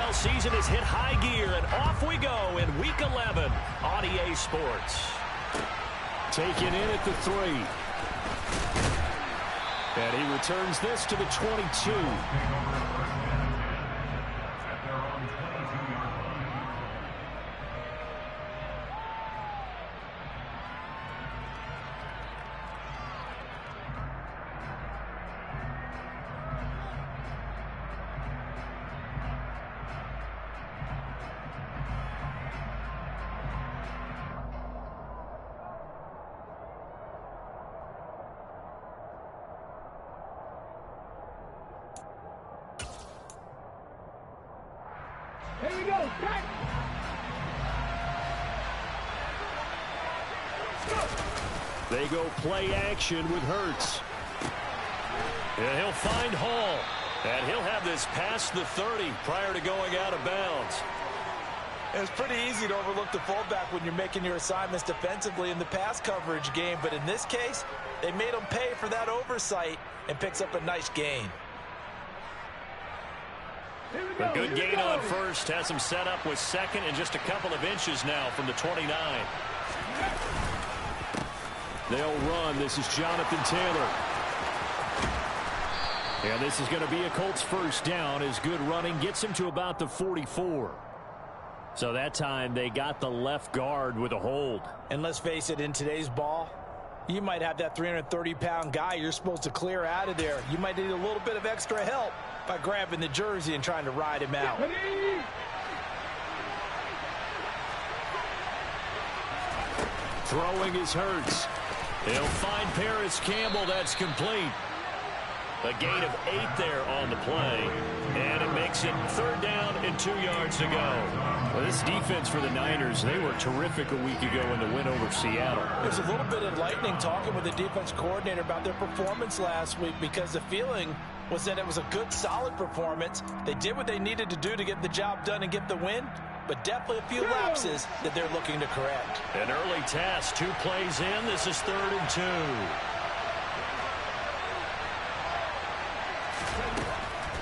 NFL season has hit high gear, and off we go in Week 11 on EA Sports. Taken in at the 3. And he returns this to the 22. Here we go. Back. They go play action with Hurts. And he'll find Hall. And he'll have this past the 30 prior to going out of bounds. It's pretty easy to overlook the fullback when you're making your assignments defensively in the pass coverage game. But in this case, they made him pay for that oversight and picks up a nice gain. A good gain on first. Has him set up with second and just a couple of inches now from the 29. They'll run. This is Jonathan Taylor. And this is going to be a Colts first down as good running gets him to about the 44. So that time they got the left guard with a hold. And let's face it, in today's ball, you might have that 330-pound guy you're supposed to clear out of there. You might need a little bit of extra help by grabbing the jersey and trying to ride him out. Throwing is Hurts. They'll find Paris Campbell. That's complete. A gain of 8 there on the play. And it makes it 3rd down and 2 yards to go. Well, this defense for the Niners, they were terrific a week ago in the win over Seattle. There's a little bit enlightening talking with the defense coordinator about their performance last week, because the feeling was that it was a good, solid performance. They did what they needed to do to get the job done and get the win, but definitely a few lapses that they're looking to correct. An early task, 2 plays in. This is 3rd and 2.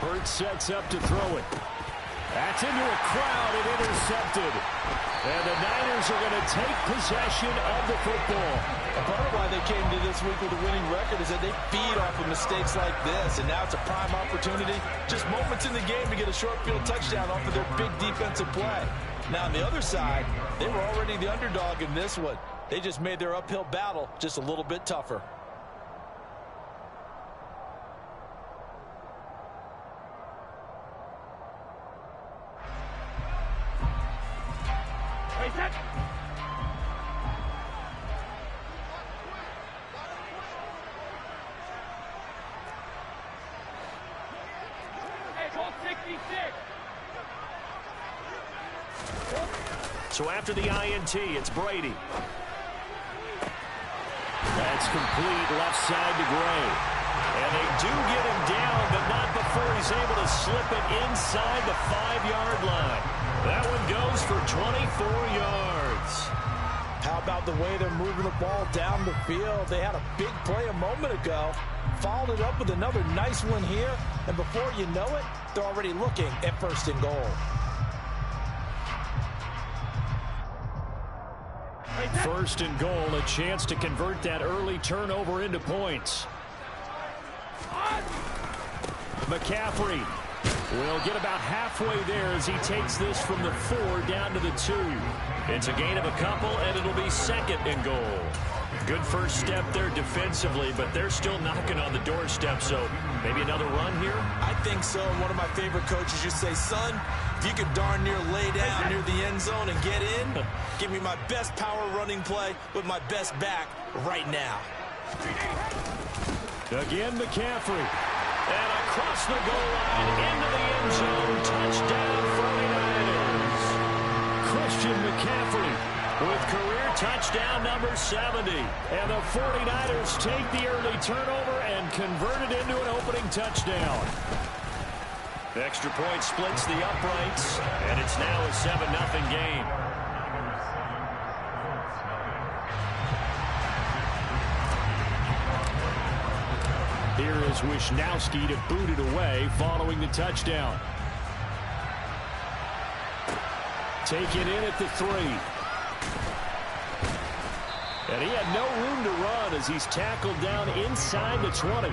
Hurts sets up to throw it. That's into a crowd and intercepted. And the Niners are going to take possession of the football. A part of why they came to this week with a winning record is that they feed off of mistakes like this, and now it's a prime opportunity, just moments in the game, to get a short field touchdown off of their big defensive play. Now on the other side, they were already the underdog in this one. They just made their uphill battle just a little bit tougher. So after the INT, it's Brady. That's complete left side to Gray. And they do get him down, but not before he's able to slip it inside the 5-yard line. That one goes for 24 yards. How about the way they're moving the ball down the field? They had a big play a moment ago, followed it up with another nice one here, and before you know it, they're already looking at 1st and goal. 1st and goal, a chance to convert that early turnover into points. McCaffrey will get about halfway there as he takes this from the 4 down to the 2. It's a gain of a couple, and it'll be 2nd and goal. Good first step there defensively, but they're still knocking on the doorstep, so maybe another run here? I think so. And one of my favorite coaches used to say, son, if you could darn near lay down near the end zone and get in, give me my best power running play with my best back right now. Again, McCaffrey. And across the goal line into the end zone. Touchdown, 49ers. Christian McCaffrey with career touchdown number 70. And the 49ers take the early turnover and convert it into an opening touchdown. The extra point splits the uprights, and it's now a 7-0 game. Here is Wisnowski to boot it away following the touchdown. Taken in at the 3. And he had no room to run as he's tackled down inside the 20.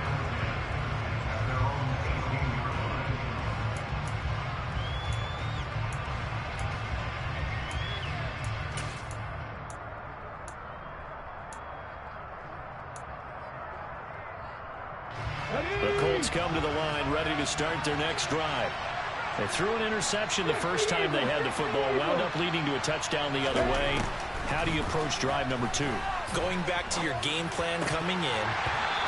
The Colts come to the line, ready to start their next drive. They threw an interception the first time they had the football, wound up leading to a touchdown the other way. How do you approach drive number 2? Going back to your game plan coming in,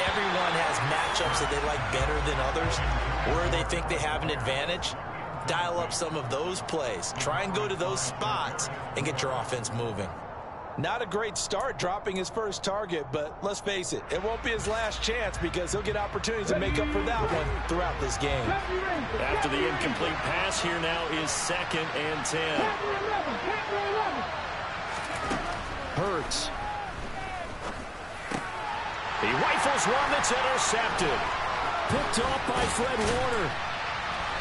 everyone has matchups that they like better than others. Where they think they have an advantage, dial up some of those plays. Try and go to those spots and get your offense moving. Not a great start dropping his first target, but let's face it, it won't be his last chance because he'll get opportunities to make up for that one throughout this game. After the incomplete pass, here now is 2nd and 10. Hurts. He rifles one that's intercepted. Picked off by Fred Warner.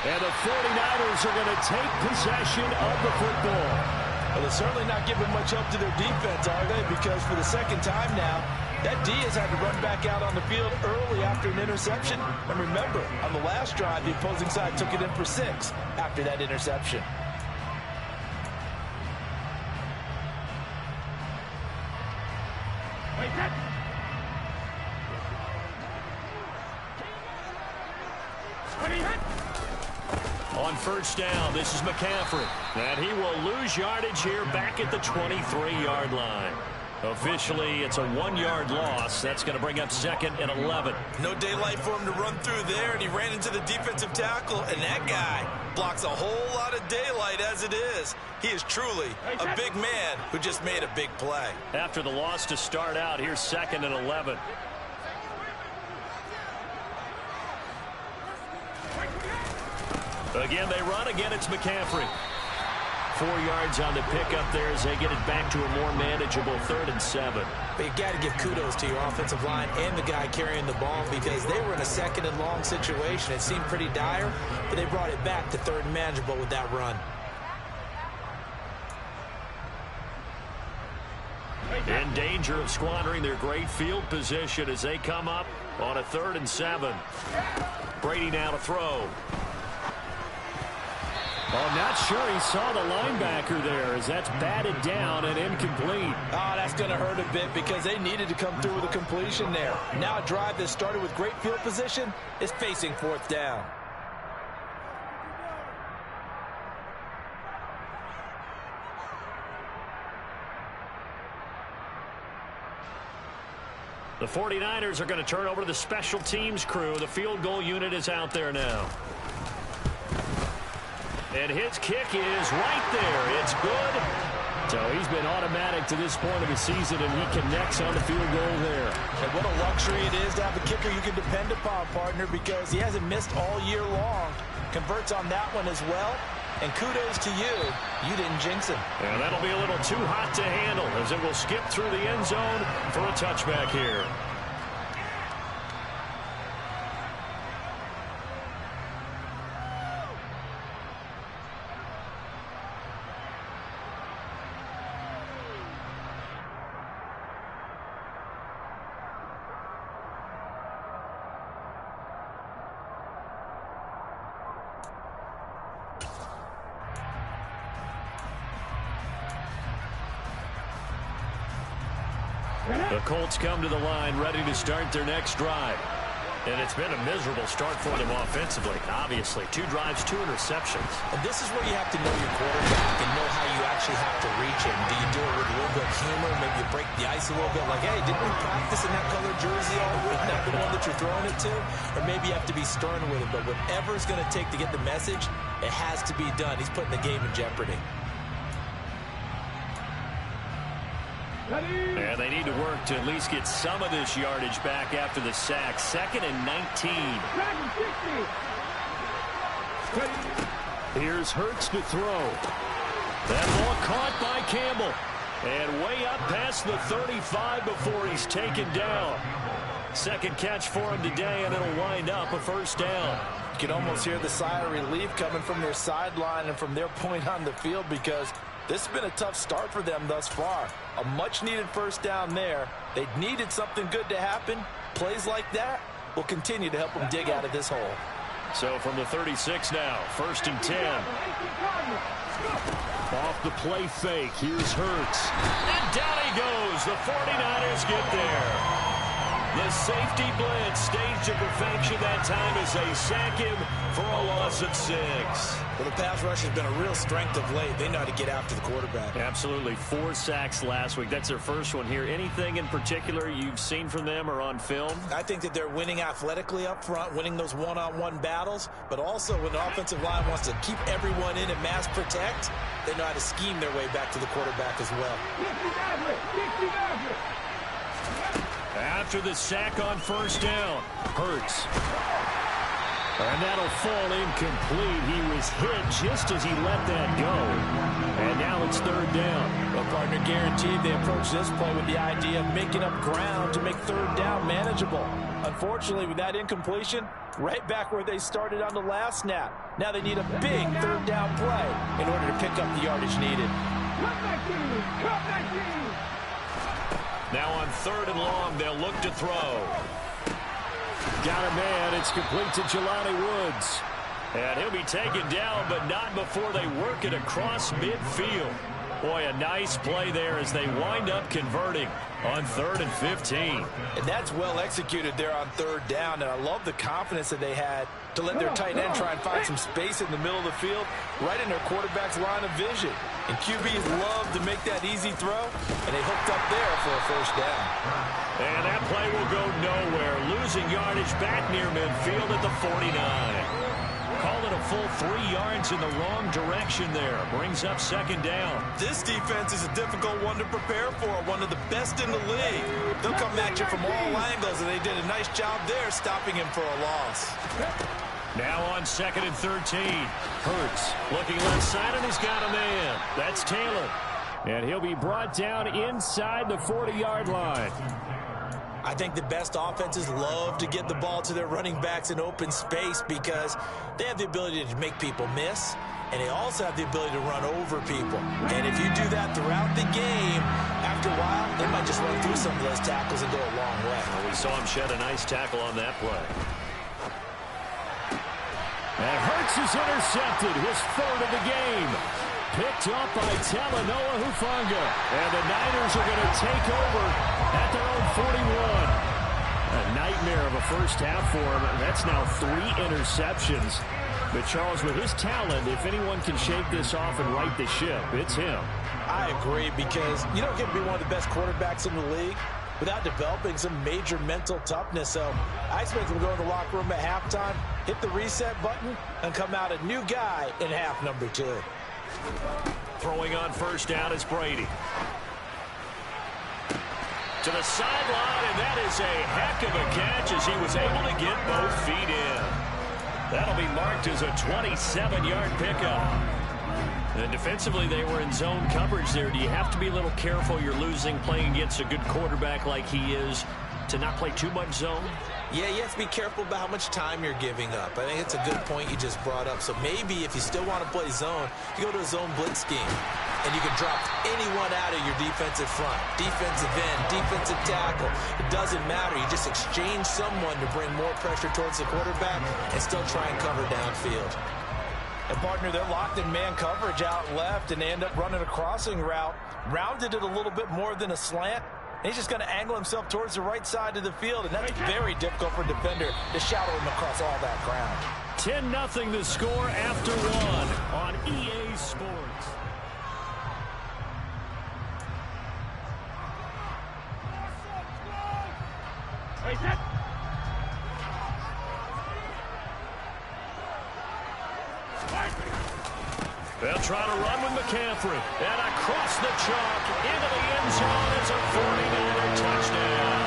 And the 49ers are going to take possession of the football. Well, they're certainly not giving much help to their defense, are they? Because for the second time now, that D has had to run back out on the field early after an interception. And remember, on the last drive, the opposing side took it in for 6 after that interception. On first down, this is McCaffrey. And he will lose yardage here back at the 23-yard line. Officially, it's a 1-yard loss. That's going to bring up 2nd and 11. No daylight for him to run through there, and he ran into the defensive tackle, and that guy blocks a whole lot of daylight as it is. He is truly a big man who just made a big play. After the loss to start out, here's 2nd and 11. Again, they run. Again, it's McCaffrey. 4 yards on the pickup there as they get it back to a more manageable 3rd and 7. But you got to give kudos to your offensive line and the guy carrying the ball because they were in a 2nd and long situation. It seemed pretty dire, but they brought it back to 3rd and manageable with that run. In danger of squandering their great field position as they come up on a 3rd and 7. Brady now to throw. Oh, not sure he saw the linebacker there as that's batted down and incomplete. Oh, that's going to hurt a bit because they needed to come through with a completion there. Now a drive that started with great field position is facing 4th down. The 49ers are going to turn over to the special teams crew. The field goal unit is out there now. And his kick is right there. It's good. So he's been automatic to this point of the season, and he connects on the field goal there. And what a luxury it is to have a kicker you can depend upon, partner, because he hasn't missed all year long. Converts on that one as well. And kudos to you. You didn't jinx him. And that'll be a little too hot to handle as it will skip through the end zone for a touchback here. The Colts come to the line ready to start their next drive. And it's been a miserable start for them offensively. Obviously, 2 drives, 2 interceptions. And this is where you have to know your quarterback and know how you actually have to reach him. Do you do it with a little bit of humor? Maybe you break the ice a little bit like, hey, didn't we practice in that colored jersey all week? Isn't that the one that you're throwing it to? Or maybe you have to be stern with it. But whatever it's going to take to get the message, it has to be done. He's putting the game in jeopardy. And they need to work to at least get some of this yardage back after the sack. 2nd and 19. Here's Hurts to throw. That ball caught by Campbell. And way up past the 35 before he's taken down. 2nd catch for him today, and it'll wind up a 1st down. You can almost hear the sigh of relief coming from their sideline and from their point on the field because This has been a tough start for them thus far. A much-needed first down there. They needed something good to happen. Plays like that will continue to help them dig out of this hole. So from the 36 now, 1st and 10. Off the play fake, here's Hurts. And down he goes. The 49ers get there. The safety blitz staged to perfection that time as they sack him for a loss of 6. Well, the pass rush has been a real strength of late. They know how to get after the quarterback. Absolutely. 4 sacks last week. That's their first one here. Anything in particular you've seen from them or on film? I think that they're winning athletically up front, winning those one-on-one battles, but also when the offensive line wants to keep everyone in and mass protect, they know how to scheme their way back to the quarterback as well. After the sack on 1st down, Hurts. And that'll fall incomplete. He was hit just as he let that go. And now it's 3rd down. Well, partner, guaranteed they approach this play with the idea of making up ground to make 3rd down manageable. Unfortunately, with that incompletion, right back where they started on the last snap. Now they need a big 3rd down play in order to pick up the yardage needed. Now on 3rd and long, they'll look to throw. Got a man. It's complete to Jelani Woods. And he'll be taken down, but not before they work it across midfield. Boy, a nice play there as they wind up converting on 3rd and 15. And that's well executed there on 3rd down. And I love the confidence that they had to let their tight end try and find some space in the middle of the field, right in their quarterback's line of vision. And QBs love to make that easy throw, and they hooked up there for a 1st down. And that play will go nowhere, losing yardage back near midfield at the 49. Call it a full 3 yards in the wrong direction there. Brings up 2nd down. This defense is a difficult one to prepare for, one of the best in the league. They'll come at you from all angles, and they did a nice job there stopping him for a loss. Now on 2nd and 13. Hurts looking left side, and he's got a man. That's Taylor. And he'll be brought down inside the 40-yard line. I think the best offenses love to get the ball to their running backs in open space because they have the ability to make people miss, and they also have the ability to run over people. And if you do that throughout the game, after a while, they might just run through some of those tackles and go a long way. Well, we saw him shed a nice tackle on that play. And Hurts is intercepted, his 3rd of the game. Picked up by Talanoa Hufanga. And the Niners are going to take over at their own 41. A nightmare of a first half for him. That's now 3 interceptions. But Charles, with his talent, if anyone can shake this off and right the ship, it's him. I agree, because you don't get to be one of the best quarterbacks in the league without developing some major mental toughness. So I expect him to go in the locker room at halftime, hit the reset button, and come out a new guy in half number 2. Throwing on 1st down is Brady. To the sideline, and that is a heck of a catch as he was able to get both feet in. That'll be marked as a 27-yard pickup. And defensively, they were in zone coverage there. Do you have to be a little careful you're losing playing against a good quarterback like he is to not play too much zone? Yeah, you have to be careful about how much time you're giving up. I think it's a good point you just brought up. So maybe if you still want to play zone, you go to a zone blitz scheme. And you can drop anyone out of your defensive front, defensive end, defensive tackle. It doesn't matter. You just exchange someone to bring more pressure towards the quarterback and still try and cover downfield. And, partner, they're locked in man coverage out left, and they end up running a crossing route. Rounded it a little bit more than a slant. And he's just going to angle himself towards the right side of the field, and that's very difficult for a defender to shadow him across all that ground. 10-0 the score after 1 on EA Sports. They'll try to run with McCaffrey. And across the chalk into the end zone. It's a 49er touchdown.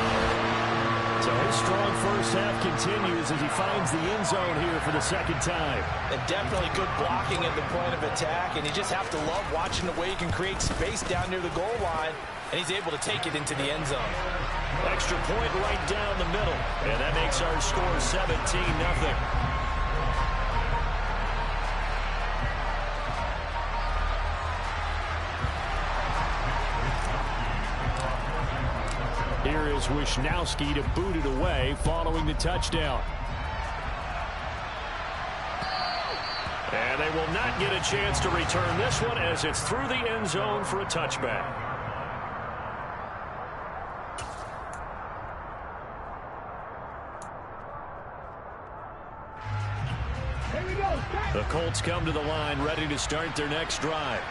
So his strong first half continues as he finds the end zone here for the 2nd time. And definitely good blocking at the point of attack. And you just have to love watching the way he can create space down near the goal line. And he's able to take it into the end zone. Extra point right down the middle. And that makes our score 17-0. here is Wisnowski to boot it away following the touchdown. And they will not get a chance to return this one as it's through the end zone for a touchback. The Colts come to the line ready to start their next drive.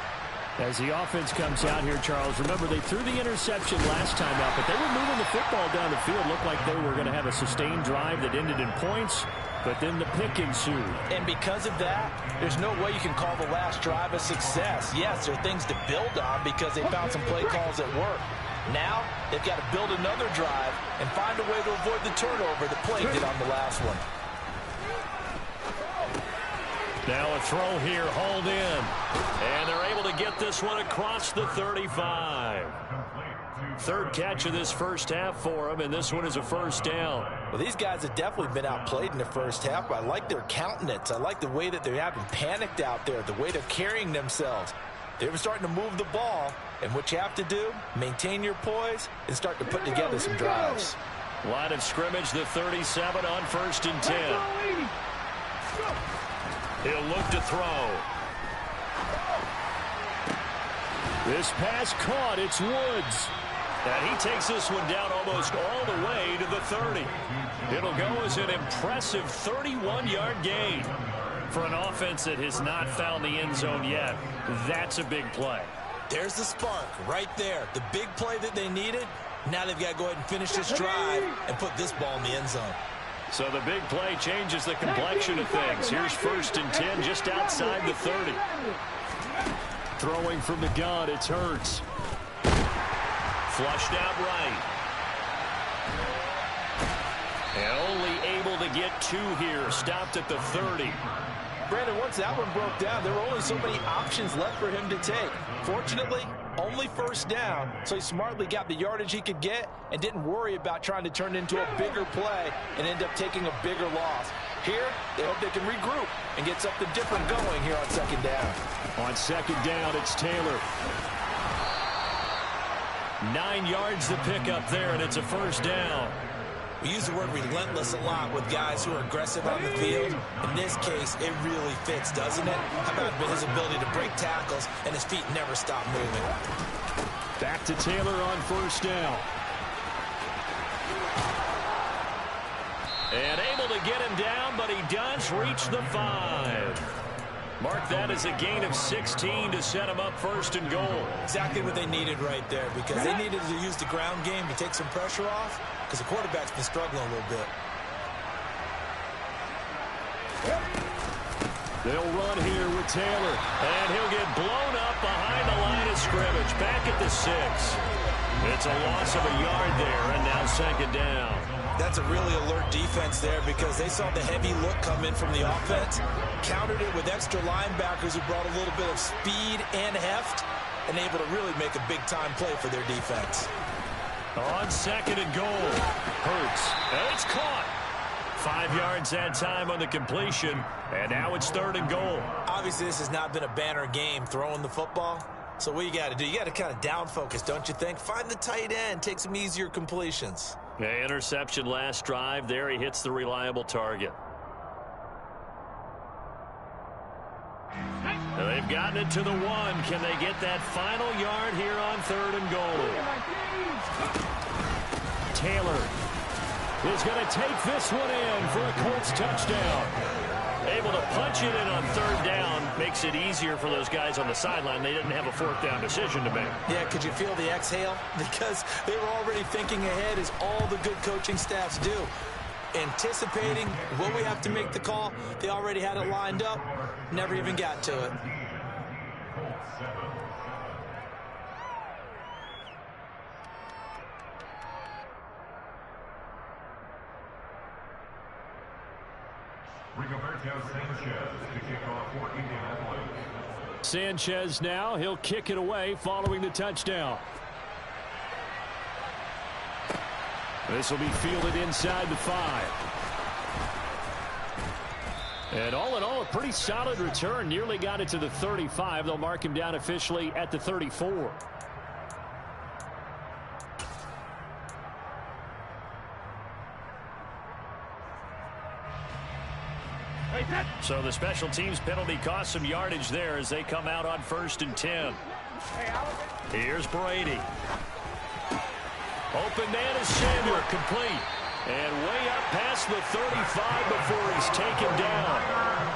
As the offense comes out here, Charles, remember they threw the interception last time out, but they were moving the football down the field. Looked like they were going to have a sustained drive that ended in points, but then the pick ensued. And because of that, there's no way you can call the last drive a success. Yes, there are things to build on because they found some play calls that work. Now, they've got to build another drive and find a way to avoid the turnover the play did on the last one. Now a throw here, hauled in. And they're able to get this one across the 35. Third catch of this first half for them, and this one is a first down. Well, these guys have definitely been outplayed in the first half, but I like their countenance. I like the way that they haven't panicked out there, the way they're carrying themselves. They're starting to move the ball, and what you have to do, maintain your poise and start to put together some drives. Line of scrimmage, the 37 on 1st and 10. He'll look to throw. This pass caught. It's Woods. And he takes this one down almost all the way to the 30. It'll go as an impressive 31-yard gain. For an offense that has not found the end zone yet, that's a big play. There's the spark right there. The big play that they needed. Now they've got to go ahead and finish this drive and put this ball in the end zone. So the big play changes the complexion of things. Here's 1st and 10 just outside the 30. Throwing from the gun, it's Hurts. Flushed out right. And only able to get 2 here. Stopped at the 30. Brandon, once that one broke down, there were only so many options left for him to take. Fortunately, only first down, so he smartly got the yardage he could get and didn't worry about trying to turn it into a bigger play and end up taking a bigger loss. Here, they hope they can regroup and get something different going here on 2nd down. On 2nd down, it's Taylor. 9 yards to pick up there, and it's a first down. We use the word relentless a lot with guys who are aggressive on the field. In this case, it really fits, doesn't it? How about his ability to break tackles and his feet never stop moving? Back to Taylor on 1st down. And able to get him down, but he does reach the 5. Mark that as a gain of 16 to set him up 1st and goal. Exactly what they needed right there, because they needed to use the ground game to take some pressure off, because the quarterback's been struggling a little bit. They'll run here with Taylor. And he'll get blown up behind the line of scrimmage. Back at the 6. It's a loss of a yard there, and now 2nd down. That's a really alert defense there because they saw the heavy look come in from the offense, countered it with extra linebackers who brought a little bit of speed and heft, and able to really make a big-time play for their defense. On 2nd and goal, Hurts. And it's caught. 5 yards that time on the completion, and now it's 3rd and goal. Obviously, this has not been a banner game throwing the football. So what you got to do, you got to kind of down focus, don't you think? Find the tight end, take some easier completions. Yeah, interception last drive. There he hits the reliable target. And they've gotten it to the 1. Can they get that final yard here on 3rd and goal? Taylor is going to take this one in for a Colts touchdown. Able to punch it in on 3rd down. Makes it easier for those guys on the sideline. They didn't have a 4th down decision to make. Yeah, could you feel the exhale? Because they were already thinking ahead, as all the good coaching staffs do. Anticipating what we have to make the call. They already had it lined up. Never even got to it. Sanchez now, he'll kick it away following the touchdown. This will be fielded inside the 5. And all in all, a pretty solid return. Nearly got it to the 35. They'll mark him down officially at the 34. So the special teams penalty cost some yardage there as they come out on 1st and 10. Here's Brady. Open man is Samuel, complete. And way up past the 35 before he's taken down.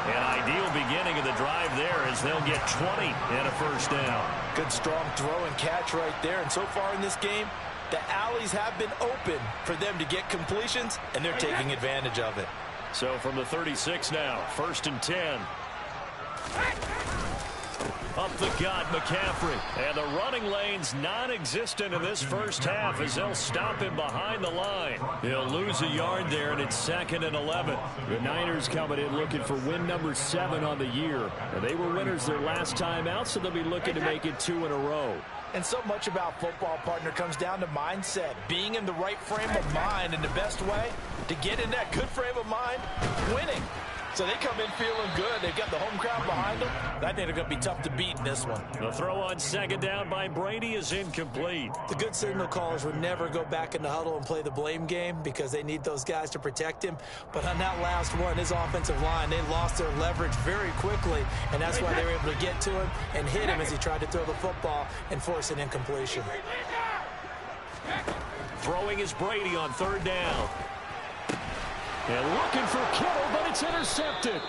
An ideal beginning of the drive there as they'll get 20 and a first down. Good strong throw and catch right there. And so far in this game, the alleys have been open for them to get completions, and they're taking advantage of it. So from the 36 now, 1st and 10. Up the gut, McCaffrey. And the running lane's non-existent in this first half as they'll stop him behind the line. He'll lose a yard there, and it's 2nd and 11. The Niners coming in looking for win number 7 on the year. And they were winners their last time out, so they'll be looking to make it 2 in a row. And so much about football, partner, comes down to mindset. Being in the right frame of mind, and the best way to get in that good frame of mind, winning. So they come in feeling good. They've got the home crowd behind them. I think they're going to be tough to beat in this one. The throw on 2nd down by Brady is incomplete. The good signal callers would never go back in the huddle and play the blame game because they need those guys to protect him. But on that last one, his offensive line, they lost their leverage very quickly, and that's why they were able to get to him and hit him as he tried to throw the football and force an incompletion. Throwing is Brady on 3rd down. And looking for Kittle, but it's intercepted.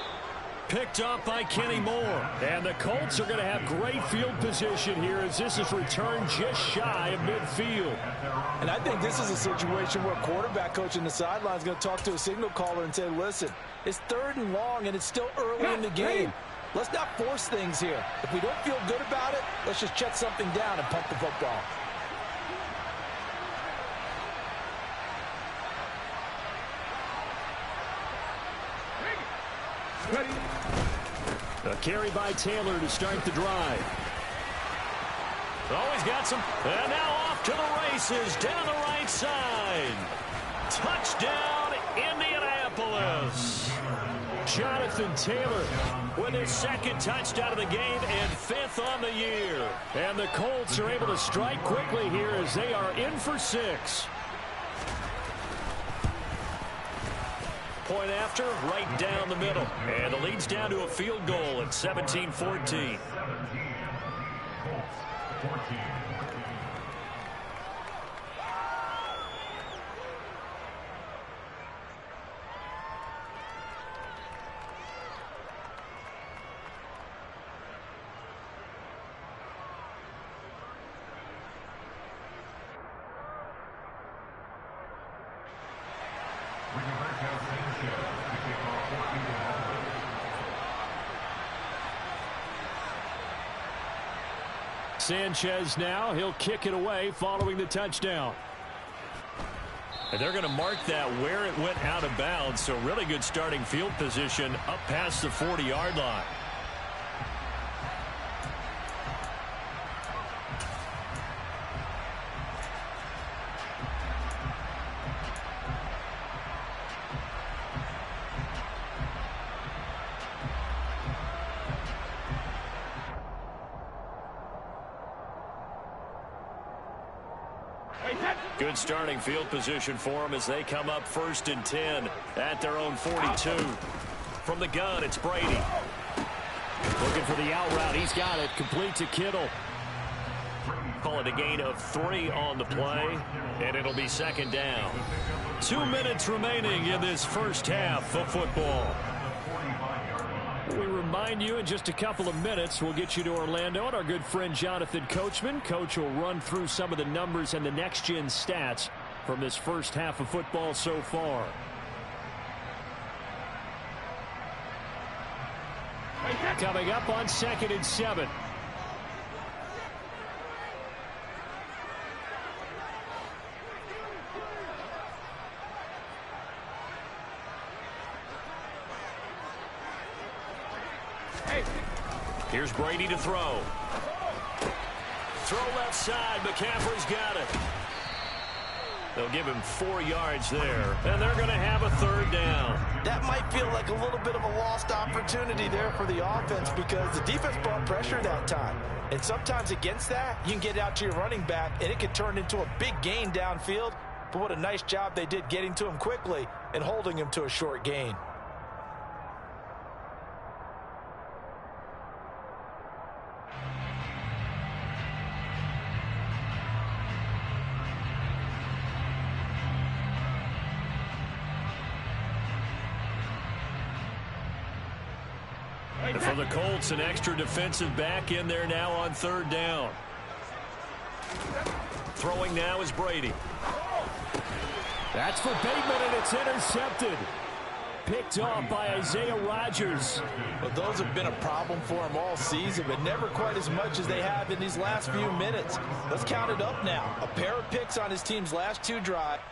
Picked up by Kenny Moore. And the Colts are going to have great field position here as this is returned just shy of midfield. And I think this is a situation where quarterback coach in the sideline is going to talk to a signal caller and say, listen, it's 3rd and long and it's still early in the game. Let's not force things here. If we don't feel good about it, let's just check something down and pump the football. A carry by Taylor to start the drive. Oh, he's got some. And now off to the races down the right side. Touchdown, Indianapolis. Jonathan Taylor with his 2nd touchdown of the game and 5th on the year. And the Colts are able to strike quickly here as they are in for 6. Point after, right down the middle. And the lead's down to a field goal at 17-14. Sanchez now, he'll kick it away following the touchdown. And they're going to mark that where it went out of bounds, so really good starting field position up past the 40-yard line. Good starting field position for them as they come up 1st and 10 at their own 42. From the gun, it's Brady. Looking for the out route. He's got it. Complete to Kittle. Call it a gain of 3 on the play, and it'll be 2nd down. 2 minutes remaining in this first half of football. We remind you in just a couple of minutes we'll get you to Orlando and our good friend Jonathan Coachman. Coach will run through some of the numbers and the next-gen stats from this first half of football so far. Coming up on 2nd and 7. Here's Brady to throw. Throw left side. McCaffrey's got it. They'll give him 4 yards there, and they're going to have a 3rd down. That might feel like a little bit of a lost opportunity there for the offense because the defense brought pressure that time. And sometimes against that, you can get out to your running back, and it can turn into a big gain downfield. But what a nice job they did getting to him quickly and holding him to a short gain. And for the Colts, an extra defensive back in there now on third down. Throwing now is Brady. That's for Bateman, and it's intercepted. Picked off by Isaiah Rodgers. Well, those have been a problem for him all season, but never quite as much as they have in these last few minutes. Let's count it up now. A pair of picks on his team's last 2 drives.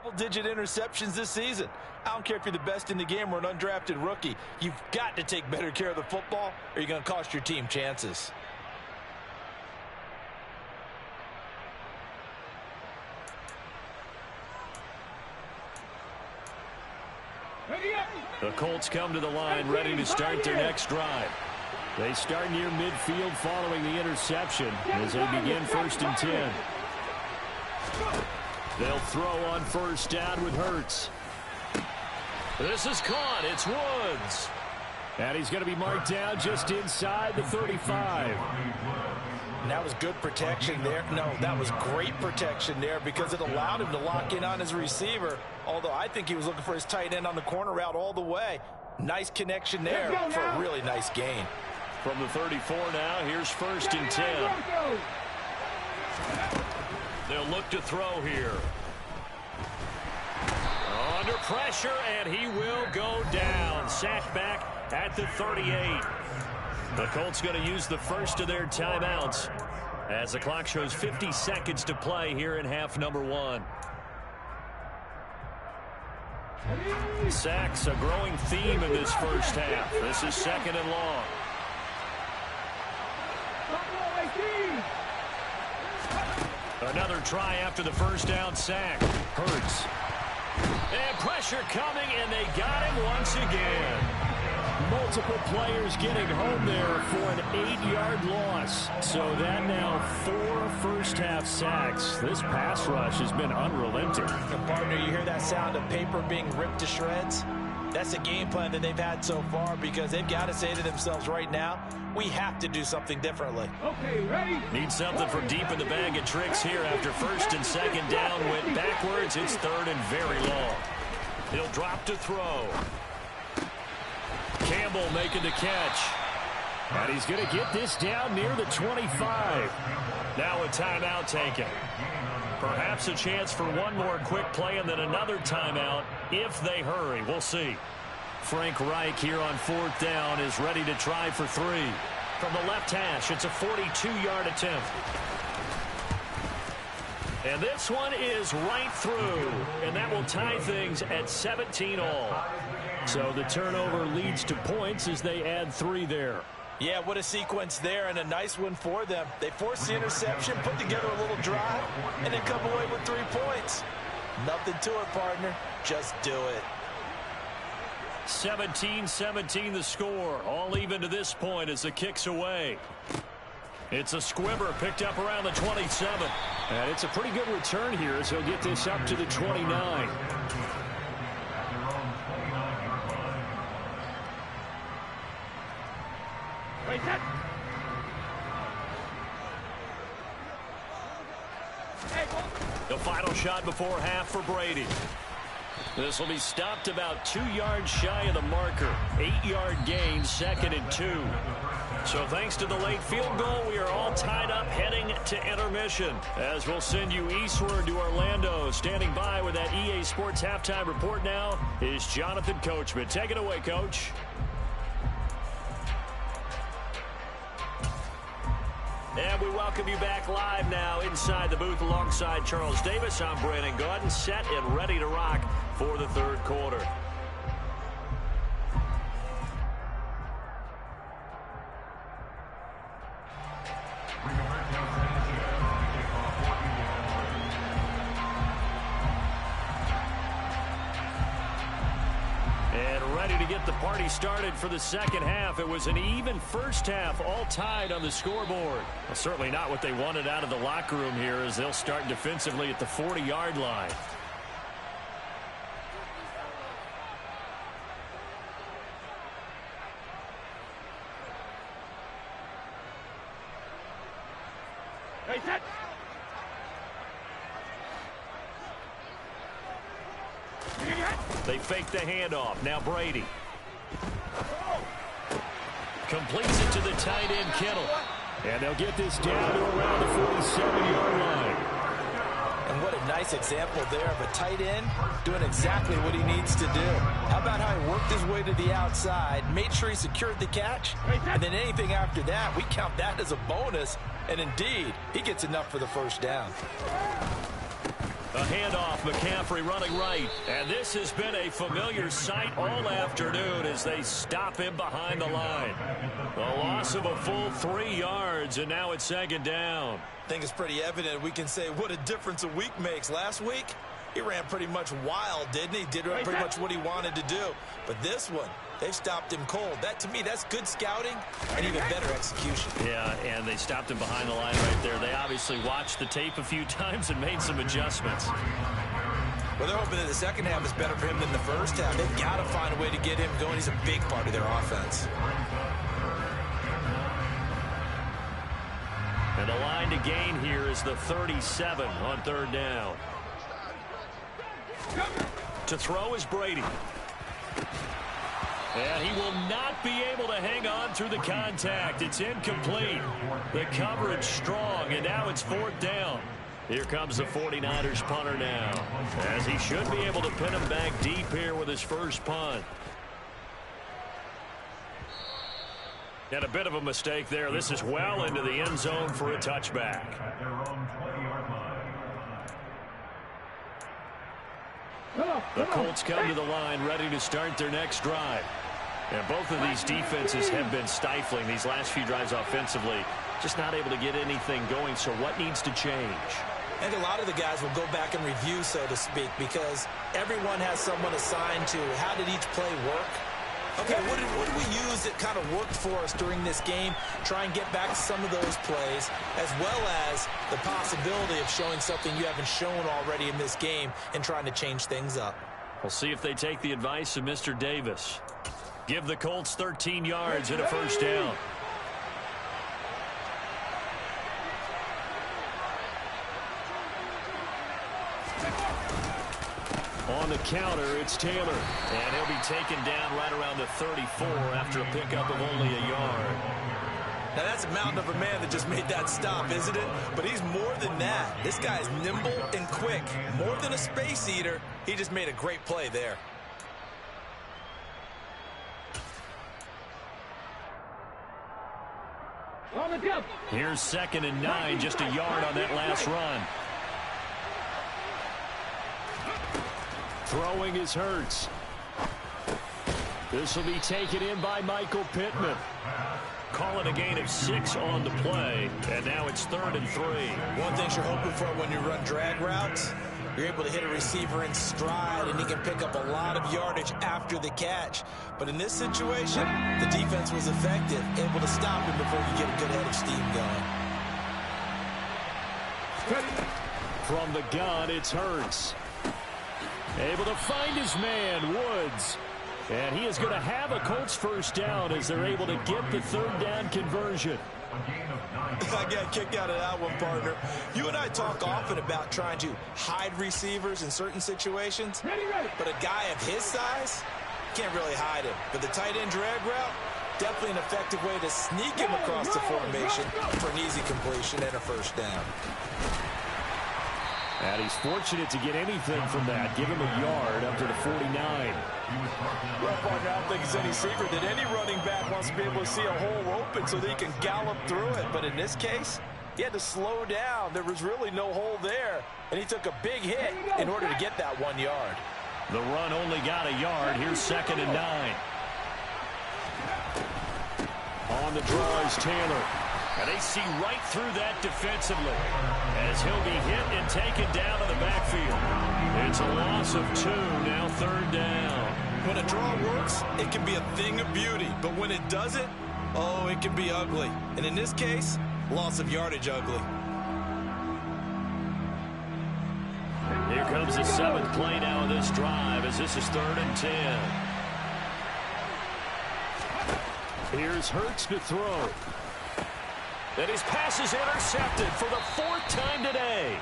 Double-digit interceptions this season. I don't care if you're the best in the game or an undrafted rookie. You've got to take better care of the football, or you're going to cost your team chances. The Colts come to the line ready to start their next drive. They start near midfield following the interception as they begin 1st and 10. They'll throw on 1st down with Hurts. This is caught. It's Woods. And he's going to be marked down just inside the 35. And that was good protection there. No, that was great protection there because it allowed him to lock in on his receiver. Although I think he was looking for his tight end on the corner route all the way. Nice connection there for a really nice gain. From the 34 now, here's 1st and 10. They'll look to throw here. Under pressure, and he will go down. Sacked back at the 38. The Colts going to use the first of their timeouts as the clock shows 50 seconds to play here in half number 1. Sacks, a growing theme in this first half. This is 2nd and long. Another try after the 1st down sack. Hurts. And pressure coming, and they got him once again. Multiple players getting home there for an 8-yard loss. So that now 4 first-half sacks. This pass rush has been unrelenting. And partner, you hear that sound of paper being ripped to shreds? That's the game plan that they've had so far because they've got to say to themselves right now, we have to do something differently. Okay, ready? Need something from deep in the bag of tricks here after 1st and 2nd down. Went backwards. It's 3rd and very long. He'll drop to throw. Campbell making the catch. And he's going to get this down near the 25. Now a timeout taken. Perhaps a chance for one more quick play and then another timeout if they hurry. We'll see. Frank Reich here on 4th down is ready to try for 3. From the left hash, it's a 42-yard attempt. And this one is right through. And that will tie things at 17 all. So the turnover leads to points as they add 3 there. Yeah, what a sequence there, and a nice one for them. They forced the interception, put together a little drive, and then come away with 3 points. Nothing to it, partner. Just do it. 17-17 the score. All even to this point as the kick's away. It's a squibber picked up around the 27. And it's a pretty good return here as he'll get this up to the 29. The final shot before half for Brady. This will be stopped about 2 yards shy of the marker. 8-yard gain, 2nd and 2. So thanks to the late field goal, we are all tied up heading to intermission. As we'll send you eastward to Orlando. Standing by with that EA Sports halftime report now is Jonathan Coachman. Take it away, Coach. And we welcome you back live now inside the booth alongside Charles Davis. I'm Brandon Gaudin, set and ready to rock for the third quarter. Get the party started for the second half. It was an even first half, all tied on the scoreboard. Well, certainly not what they wanted out of the locker room here as they'll start defensively at the 40-yard line. Hey, set. They fake the handoff. Now Brady. Completes it to the tight end, Kittle. And they'll get this down to around the 47-yard line. And what a nice example there of a tight end doing exactly what he needs to do. How about how he worked his way to the outside, made sure he secured the catch, and then anything after that, we count that as a bonus. And indeed, he gets enough for the first down. A handoff, McCaffrey running right. And this has been a familiar sight all afternoon as they stop him behind the line. A loss of a full 3 yards, and now it's 2nd down. I think it's pretty evident we can say what a difference a week makes. Last week, he ran pretty much wild, didn't he? Did pretty much what he wanted to do. But this one, they've stopped him cold. That, to me, that's good scouting and even better execution. Yeah, and they stopped him behind the line right there. They obviously watched the tape a few times and made some adjustments. Well, they're hoping that the second half is better for him than the first half. They've got to find a way to get him going. He's a big part of their offense. And the line to gain here is the 37 on 3rd down. To throw is Brady. And he will not be able to hang on through the contact. It's incomplete. The coverage strong, and now it's 4th down. Here comes the 49ers punter now, as he should be able to pin him back deep here with his first punt. And a bit of a mistake there. This is well into the end zone for a touchback. The Colts come to the line ready to start their next drive. And both of these defenses have been stifling these last few drives offensively. Just not able to get anything going. So what needs to change? I think a lot of the guys will go back and review, so to speak, because everyone has someone assigned to how did each play work. Okay, what did we use that kind of worked for us during this game? Try and get back to some of those plays, as well as the possibility of showing something you haven't shown already in this game and trying to change things up. We'll see if they take the advice of Mr. Davis. Give the Colts 13 yards and a first down. On the counter, it's Taylor. And he'll be taken down right around the 34 after a pickup of only a yard. Now, that's a mountain of a man that just made that stop, isn't it? But he's more than that. This guy is nimble and quick. More than a space eater. He just made a great play there. Here's 2nd and 9, just a yard on that last run. Throwing is Hurts. This will be taken in by Michael Pittman. Call it a gain of 6 on the play, and now it's 3rd and 3. One thing you're hoping for when you run drag routes, You're able to hit a receiver in stride, and he can pick up a lot of yardage after the catch. But in this situation, the defense was effective, able to stop him before he get a good head of steam going. From the gun, it's Hurts. Able to find his man, Woods. And he is going to have a Colts first down as they're able to get the third down conversion. I got a kick out of that one, partner. You and I talk often about trying to hide receivers in certain situations, but a guy of his size can't really hide him. But the tight end drag route, definitely an effective way to sneak him across the formation for an easy completion and a first down. And he's fortunate to get anything from that. Give him a yard up to the 49. Well, partner, I don't think it's any secret that any running back wants to be able to see a hole open so that he can gallop through it. But in this case, he had to slow down. There was really no hole there. And he took a big hit in order to get that 1 yard. The run only got a yard. Here's 2nd and 9. On the draw is Taylor. And they see right through that defensively as he'll be hit and taken down to the backfield. It's a loss of 2, now 3rd down. When a draw works, it can be a thing of beauty. But when it doesn't, oh, it can be ugly. And in this case, loss of yardage ugly. Here comes the 7th play now of this drive as this is 3rd and 10. Here's Hurts to throw. And his pass is intercepted for the 4th time today.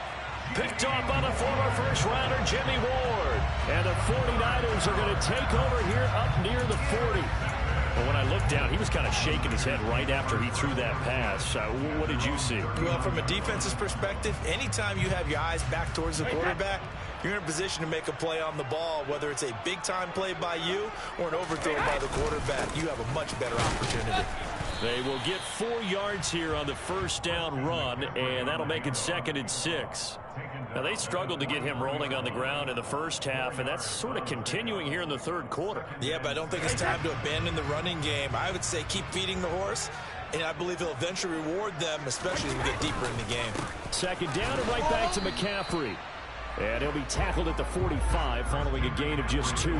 Picked off by the former first-rounder Jimmy Ward. And the 49ers are going to take over here up near the 40. Well, when I looked down, he was kind of shaking his head right after he threw that pass. What did you see? Well, from a defense's perspective, anytime you have your eyes back towards the quarterback, you're in a position to make a play on the ball, whether it's a big-time play by you or an overthrow by the quarterback. You have a much better opportunity. They will get 4 yards here on the first down run, and that'll make it 2nd and 6. Now, they struggled to get him rolling on the ground in the first half, and that's sort of continuing here in the 3rd quarter. Yeah, but I don't think it's time to abandon the running game. I would say keep feeding the horse, and I believe he'll eventually reward them, especially as we get deeper in the game. 2nd down and right back to McCaffrey. And he'll be tackled at the 45 following a gain of just 2.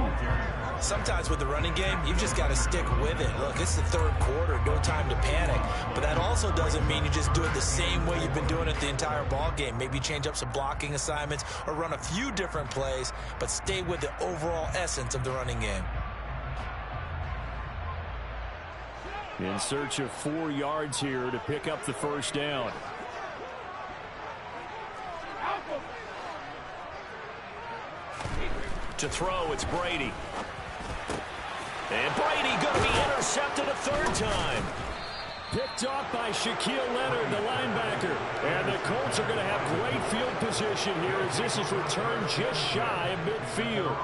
Sometimes with the running game, you've just got to stick with it. Look, it's the 3rd quarter, no time to panic. But that also doesn't mean you just do it the same way you've been doing it the entire ball game. Maybe change up some blocking assignments or run a few different plays, but stay with the overall essence of the running game. In search of 4 yards here to pick up the first down. To throw, it's Brady. And Brady going to be intercepted a 3rd time. Picked off by Shaquille Leonard, the linebacker. And the Colts are going to have great field position here as this is returned just shy of midfield.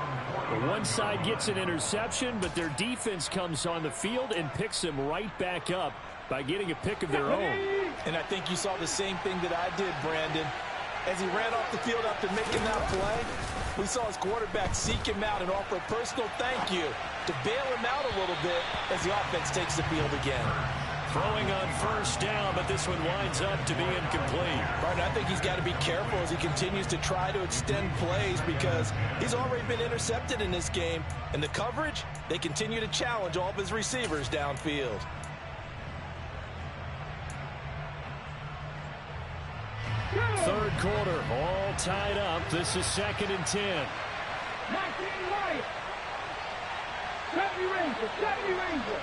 The one side gets an interception, but their defense comes on the field and picks them right back up by getting a pick of their own. And I think you saw the same thing that I did, Brandon. As he ran off the field after making that play, we saw his quarterback seek him out and offer a personal thank you to bail him out a little bit as the offense takes the field again. Throwing on first down, but this one winds up to be incomplete. Right, I think he's got to be careful as he continues to try to extend plays because he's already been intercepted in this game. And the coverage, they continue to challenge all of his receivers downfield. Third quarter, all tied up. This is 2nd and 10. 19 right. 70 Ranger, 70 Ranger.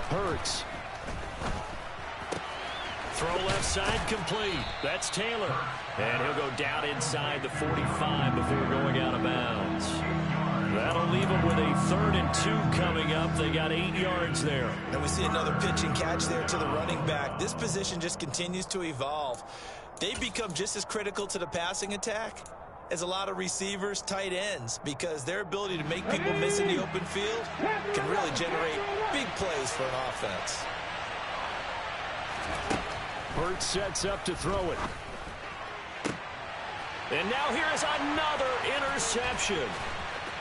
Hurts. Throw left side complete. That's Taylor. And he'll go down inside the 45 before going out of bounds. That'll leave them with a 3rd and 2 coming up. They got 8 yards there. And we see another pitch and catch there to the running back. This position just continues to evolve. They become just as critical to the passing attack as a lot of receivers, tight ends, because their ability to make people miss in the open field can really generate big plays for an offense. Hurts sets up to throw it. And now here is another interception.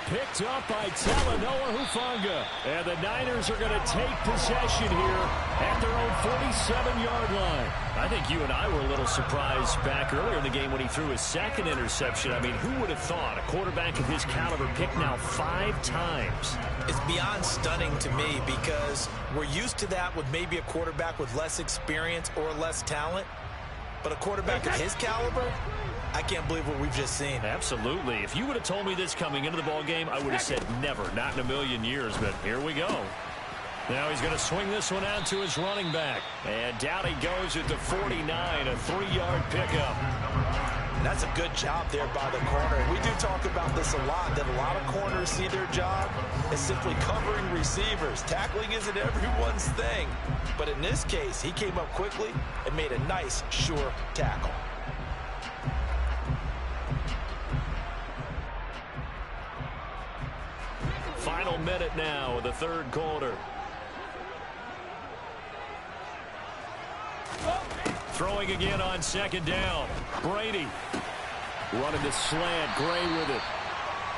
Picked up by Talanoa Hufanga. And the Niners are going to take possession here at their own 47-yard line. I think you and I were a little surprised back earlier in the game when he threw his second interception. I mean, who would have thought a quarterback of his caliber picked now 5 times? It's beyond stunning to me because we're used to that with maybe a quarterback with less experience or less talent. But a quarterback of his caliber, I can't believe what we've just seen. Absolutely. If you would have told me this coming into the ball game, I would have said never, not in a million years. But here we go. Now he's going to swing this one out to his running back. And down he goes at the 49, a 3-yard pickup. And that's a good job there by the corner. We do talk about this a lot, that a lot of corners see their job as simply covering receivers. Tackling isn't everyone's thing. But in this case, he came up quickly and made a nice, sure tackle. Final minute now of the third quarter. Throwing again on second down. Brady running the slant. Gray with it.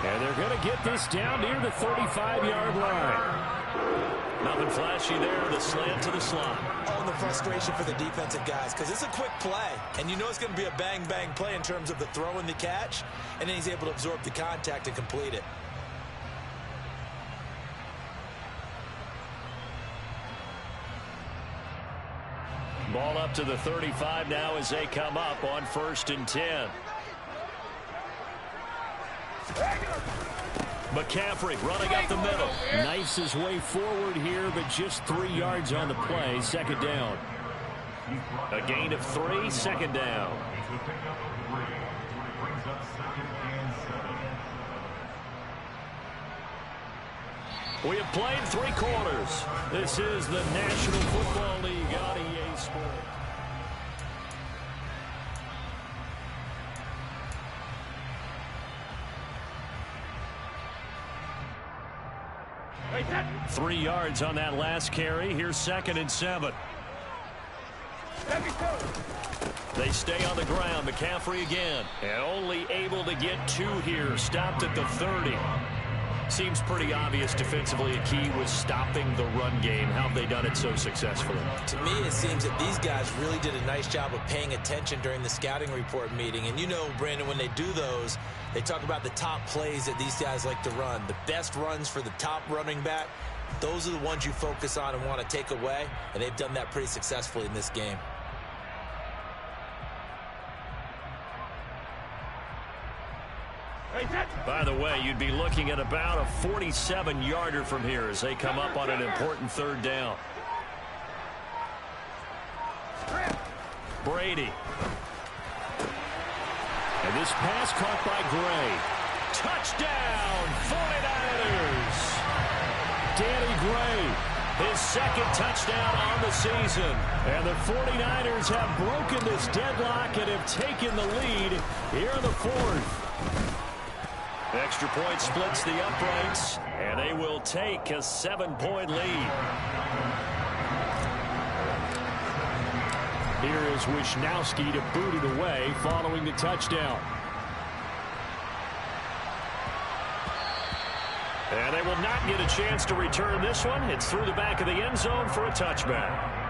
And they're going to get this down near the 35-yard line. Nothing flashy there. The slant to the slot. Oh, and the frustration for the defensive guys because it's a quick play. And you know it's going to be a bang-bang play in terms of the throw and the catch. And then he's able to absorb the contact and complete it. Ball up to the 35 now as they come up on 1st and 10. McCaffrey running up the middle. Knifes his way forward here, but just 3 yards on the play. Second down. A gain of 3, second down. We have played 3 quarters. This is the National Football League on EA Sports. Wait, 3 yards on that last carry. Here's 2nd and 7. They stay on the ground. McCaffrey again. And only able to get 2 here. Stopped at the 30. Seems pretty obvious defensively a key was stopping the run game. How have they done it so successfully? To me, it seems that these guys really did a nice job of paying attention during the scouting report meeting. And you know, Brandon, when they do those, they talk about the top plays that these guys like to run. The best runs for the top running back, those are the ones you focus on and want to take away. And they've done that pretty successfully in this game. By the way, you'd be looking at about a 47-yarder from here as they come up on an important 3rd down. Brady. And this pass caught by Gray. Touchdown, 49ers. Danny Gray, his 2nd touchdown on the season. And the 49ers have broken this deadlock and have taken the lead here in the 4th. Extra point splits the uprights, and they will take a 7-point lead. Here is Wisnowski to boot it away following the touchdown. And they will not get a chance to return this one. It's through the back of the end zone for a touchback.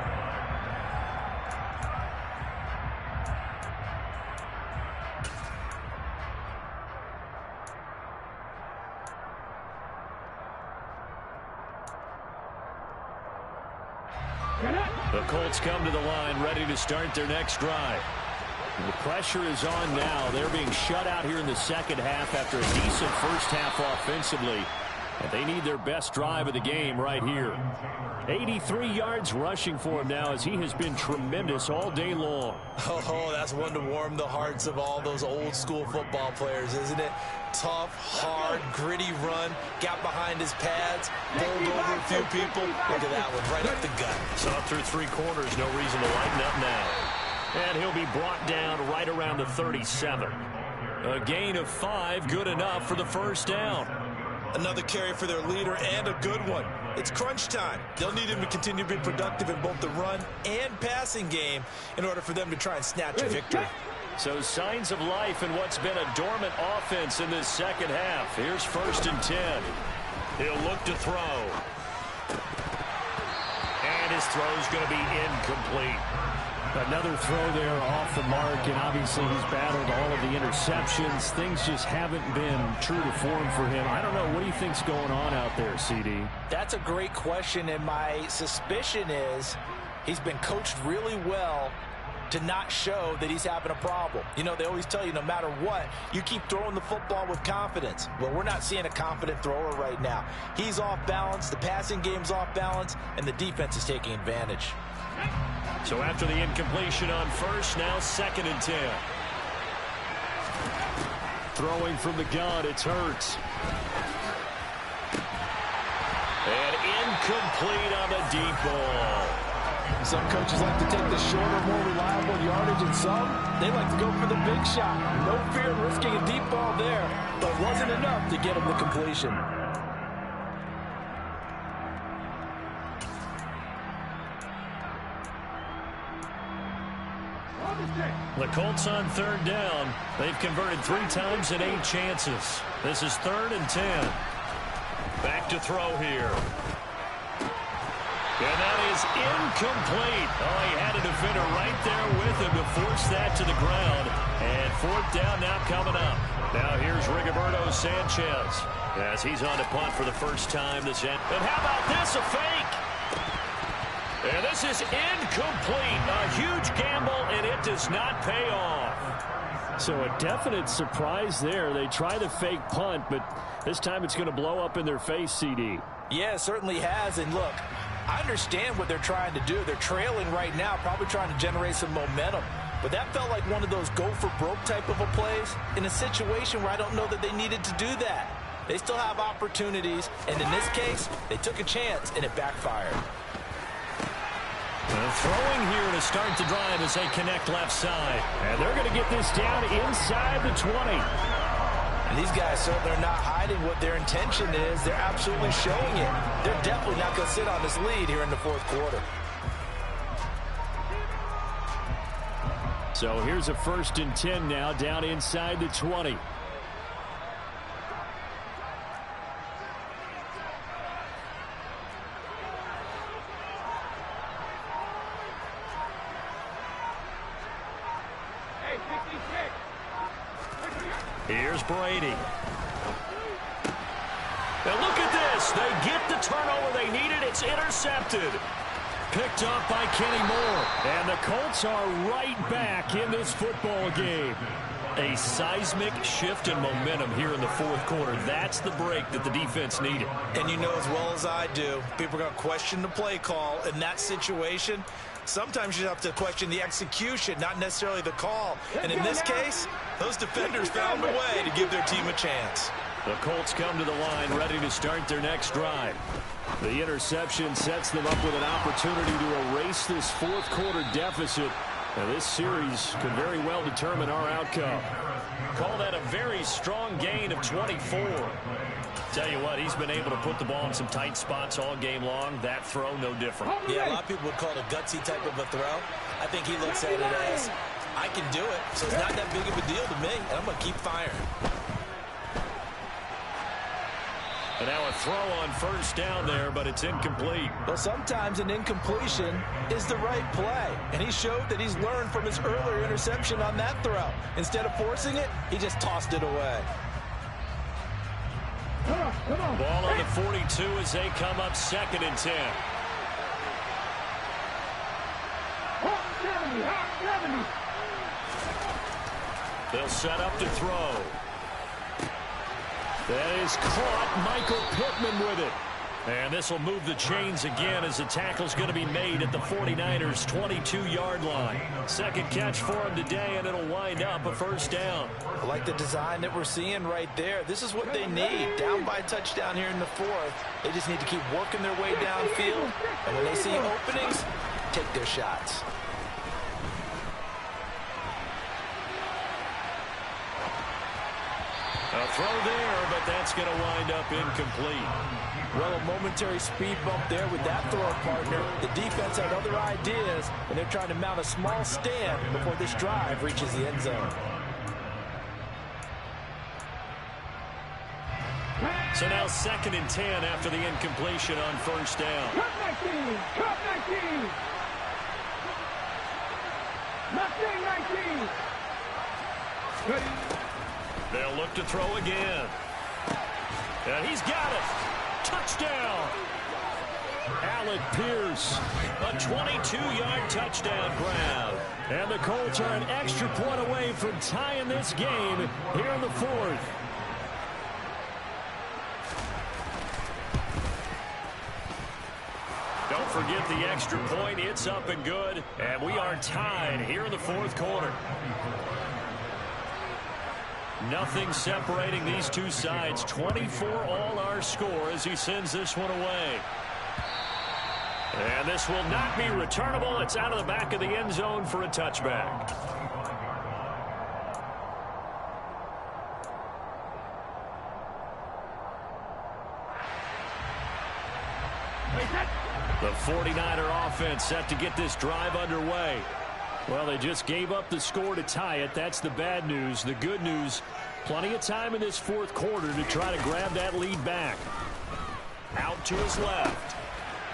The Colts come to the line ready to start their next drive. The pressure is on now. They're being shut out here in the second half after a decent first half offensively. And they need their best drive of the game right here. 83 yards rushing for him now as he has been tremendous all day long. Oh, that's one to warm the hearts of all those old school football players, isn't it? Tough, hard, gritty run, got behind his pads, bowled over a few people. Look at that one, right up the gut. Saw through 3 quarters, no reason to lighten up now. And he'll be brought down right around the 37. A gain of 5, good enough for the first down. Another carry for their leader and a good one. It's crunch time. They'll need him to continue to be productive in both the run and passing game in order for them to try and snatch a victory. So signs of life in what's been a dormant offense in this second half. Here's 1st and 10. He'll look to throw. And his throw's going to be incomplete. Another throw there off the mark, and obviously he's battled all of the interceptions. Things just haven't been true to form for him. I don't know. What do you think's going on out there, CD? That's a great question, and my suspicion is he's been coached really well to not show that he's having a problem. You know, they always tell you no matter what, you keep throwing the football with confidence. Well, we're not seeing a confident thrower right now. He's off balance, the passing game's off balance, and the defense is taking advantage. So after the incompletion on 1st, now 2nd and 10. Throwing from the gun, it's Hurts. And incomplete on the deep ball. Some coaches like to take the shorter, more reliable yardage, and some, they like to go for the big shot. No fear in risking a deep ball there, but it wasn't enough to get him the completion. The Colts on 3rd down. They've converted 3 times in 8 chances. This is 3rd and 10. Back to throw here. And that is incomplete. Oh, he had a defender right there with him to force that to the ground. And 4th down now coming up. Now here's Rigoberto Sanchez as he's on to punt for the first time this end. And how about this, a fake? And this is incomplete. A huge gamble, and it does not pay off. So a definite surprise there. They try the fake punt, but this time it's going to blow up in their face, CD. Yeah, it certainly has. And look, I understand what they're trying to do. They're trailing right now, probably trying to generate some momentum. But that felt like one of those go-for-broke type of a plays in a situation where I don't know that they needed to do that. They still have opportunities, and in this case, they took a chance, and it backfired. Throwing here to start the drive as they connect left side. And they're going to get this down inside the 20. And these guys certainly are not hiding what their intention is. They're absolutely showing it. They're definitely not going to sit on this lead here in the 4th quarter. So here's a 1st and 10 now, down inside the 20. Here's Brady. Now look at this. They get the turnover they needed. It's intercepted. Picked up by Kenny Moore. And the Colts are right back in this football game. A seismic shift in momentum here in the 4th quarter. That's the break that the defense needed. And you know as well as I do, people are going to question the play call in that situation. Sometimes you have to question the execution, not necessarily the call. And in this case, those defenders found a way to give their team a chance. The Colts come to the line ready to start their next drive. The interception sets them up with an opportunity to erase this 4th quarter deficit. Now this series could very well determine our outcome. Call that a very strong gain of 24. Tell you what, he's been able to put the ball in some tight spots all game long. That throw, no different. Yeah, a lot of people would call it a gutsy type of a throw. I think he looks at it as, I can do it, so it's not that big of a deal to me, and I'm going to keep firing. And now a throw on 1st down there, but it's incomplete. Well, sometimes an incompletion is the right play, and he showed that he's learned from his earlier interception on that throw. Instead of forcing it, he just tossed it away. Come on. Ball on the 42 as they come up 2nd and 10. Hot 70, hot 70. They'll set up to throw. That is caught. Michael Pittman with it. And this will move the chains again as the tackle's going to be made at the 49ers' 22-yard line. 2nd catch for him today, and it'll wind up a 1st down. I like the design that we're seeing right there. This is what they need. Down by a touchdown here in the 4th. They just need to keep working their way downfield. And when they see openings, take their shots. A throw there, but that's going to wind up incomplete. Well, a momentary speed bump there with that throw partner. The defense had other ideas, and they're trying to mount a small stand before this drive reaches the end zone. So now 2nd and 10 after the incompletion on first down. Cut 19! Cut 19! Not 19! They'll look to throw again. And he's got it. Touchdown. Alec Pierce. A 22-yard touchdown grab. And the Colts are an extra point away from tying this game here in the 4th. Don't forget the extra point. It's up and good. And we are tied here in the 4th quarter. Nothing separating these two sides. 24 all our score as he sends this one away. And this will not be returnable. It's out of the back of the end zone for a touchback. The 49er offense set to get this drive underway. Well, they just gave up the score to tie it. That's the bad news. The good news, plenty of time in this 4th quarter to try to grab that lead back. Out to his left.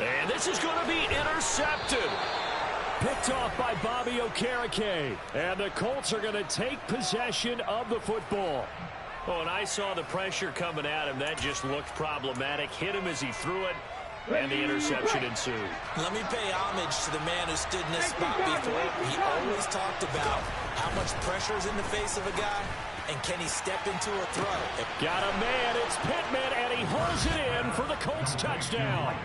And this is going to be intercepted. Picked off by Bobby Okereke. And the Colts are going to take possession of the football. Oh, and I saw the pressure coming at him. That just looked problematic. Hit him as he threw it. And the interception ensued. Let me pay homage to the man who stood in this spot before. He always talked about how much pressure is in the face of a guy, and can he step into a throw. Got a man, it's Pittman, and he hauls it in for the Colts touchdown.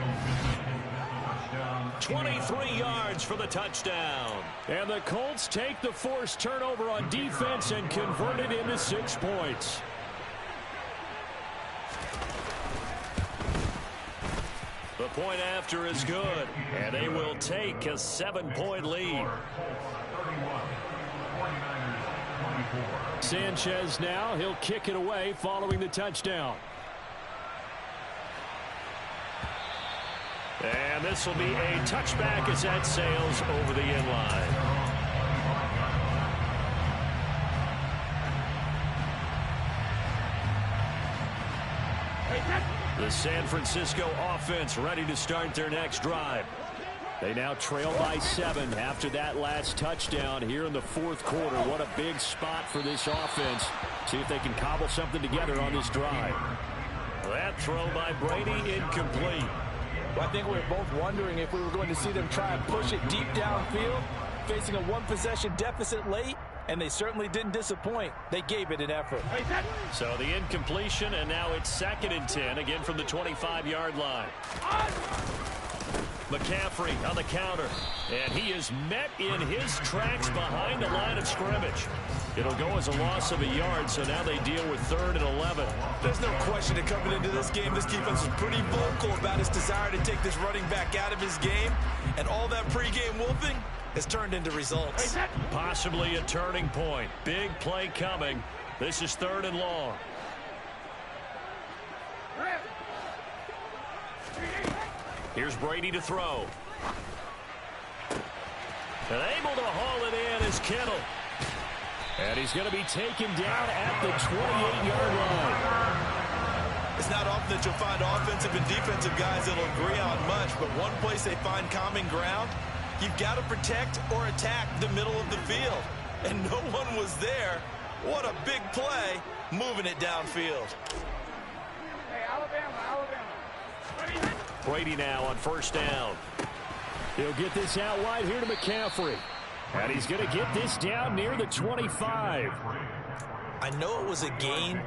23 yards for the touchdown. And the Colts take the forced turnover on defense and convert it into 6 points. The point after is good, and they will take a 7-point lead. Sanchez now, he'll kick it away following the touchdown. And this will be a touchback as that sails over the end line. The San Francisco offense ready to start their next drive. They now trail by 7 after that last touchdown here in the 4th quarter. What a big spot for this offense. See if they can cobble something together on this drive. That throw by Brady incomplete. Well, I think we were both wondering if we were going to see them try and push it deep downfield, facing a 1-possession deficit late. And they certainly didn't disappoint. They gave it an effort. So the incompletion, and now it's 2nd and 10, again from the 25-yard line. McCaffrey on the counter. And he is met in his tracks behind the line of scrimmage. It'll go as a loss of a yard, so now they deal with 3rd and 11. There's no question that coming into this game, this defense was pretty vocal about his desire to take this running back out of his game. And all that pregame wolfing has turned into results. Possibly a turning point. Big play coming. This is 3rd and long. Here's Brady to throw. And able to haul it in is Kittle. And he's going to be taken down at the 28-yard line. It's not often that you'll find offensive and defensive guys that'll agree on much, but one place they find common ground, you've got to protect or attack the middle of the field. And no one was there. What a big play, moving it downfield. Hey, Alabama. Brady now on 1st down. He'll get this out wide here to McCaffrey. And he's going to get this down near the 25. I know it was a gain,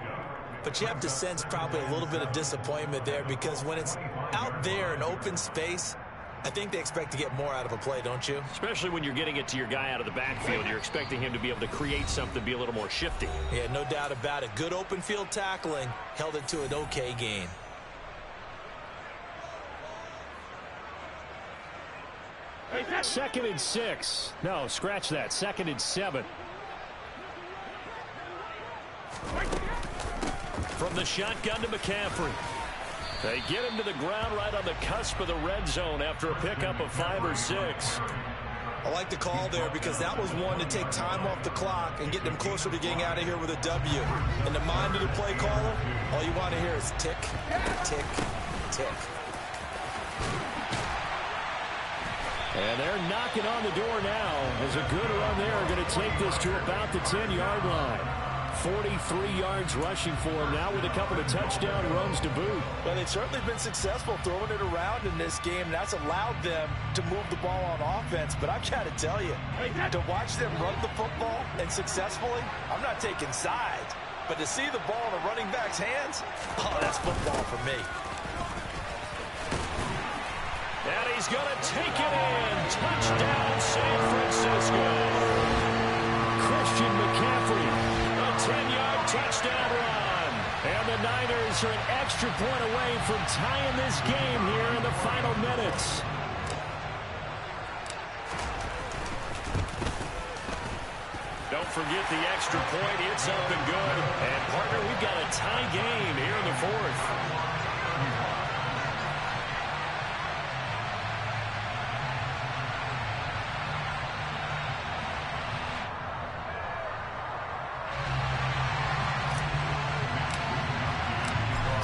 but you have to sense probably a little bit of disappointment there, because when it's out there in open space, I think they expect to get more out of a play, don't you? Especially when you're getting it to your guy out of the backfield. You're expecting him to be able to create something, be a little more shifty. Yeah, no doubt about it. Good open field tackling held it to an okay gain. Second and 6. No, scratch that. 2nd and 7. from the shotgun to McCaffrey. They get him to the ground right on the cusp of the red zone after a pickup of 5 or 6. I like the call there because that was one to take time off the clock and get them closer to getting out of here with a W. In the mind of the play caller, all you want to hear is tick, tick, tick. And they're knocking on the door now as a good run there going to take this to about the 10-yard line. 43 yards rushing for him now with a couple of touchdown runs to boot. Well, they've certainly been successful throwing it around in this game, and that's allowed them to move the ball on offense. But I've got to tell you, to watch them run the football and successfully, I'm not taking sides. But to see the ball in a running back's hands, oh, that's football for me. And he's going to take it in. Touchdown, San Francisco. Christian McCaffrey, a 10-yard touchdown run. And the Niners are an extra point away from tying this game here in the final minutes. Don't forget the extra point. It's up and good. And, partner, we've got a tie game here in the fourth.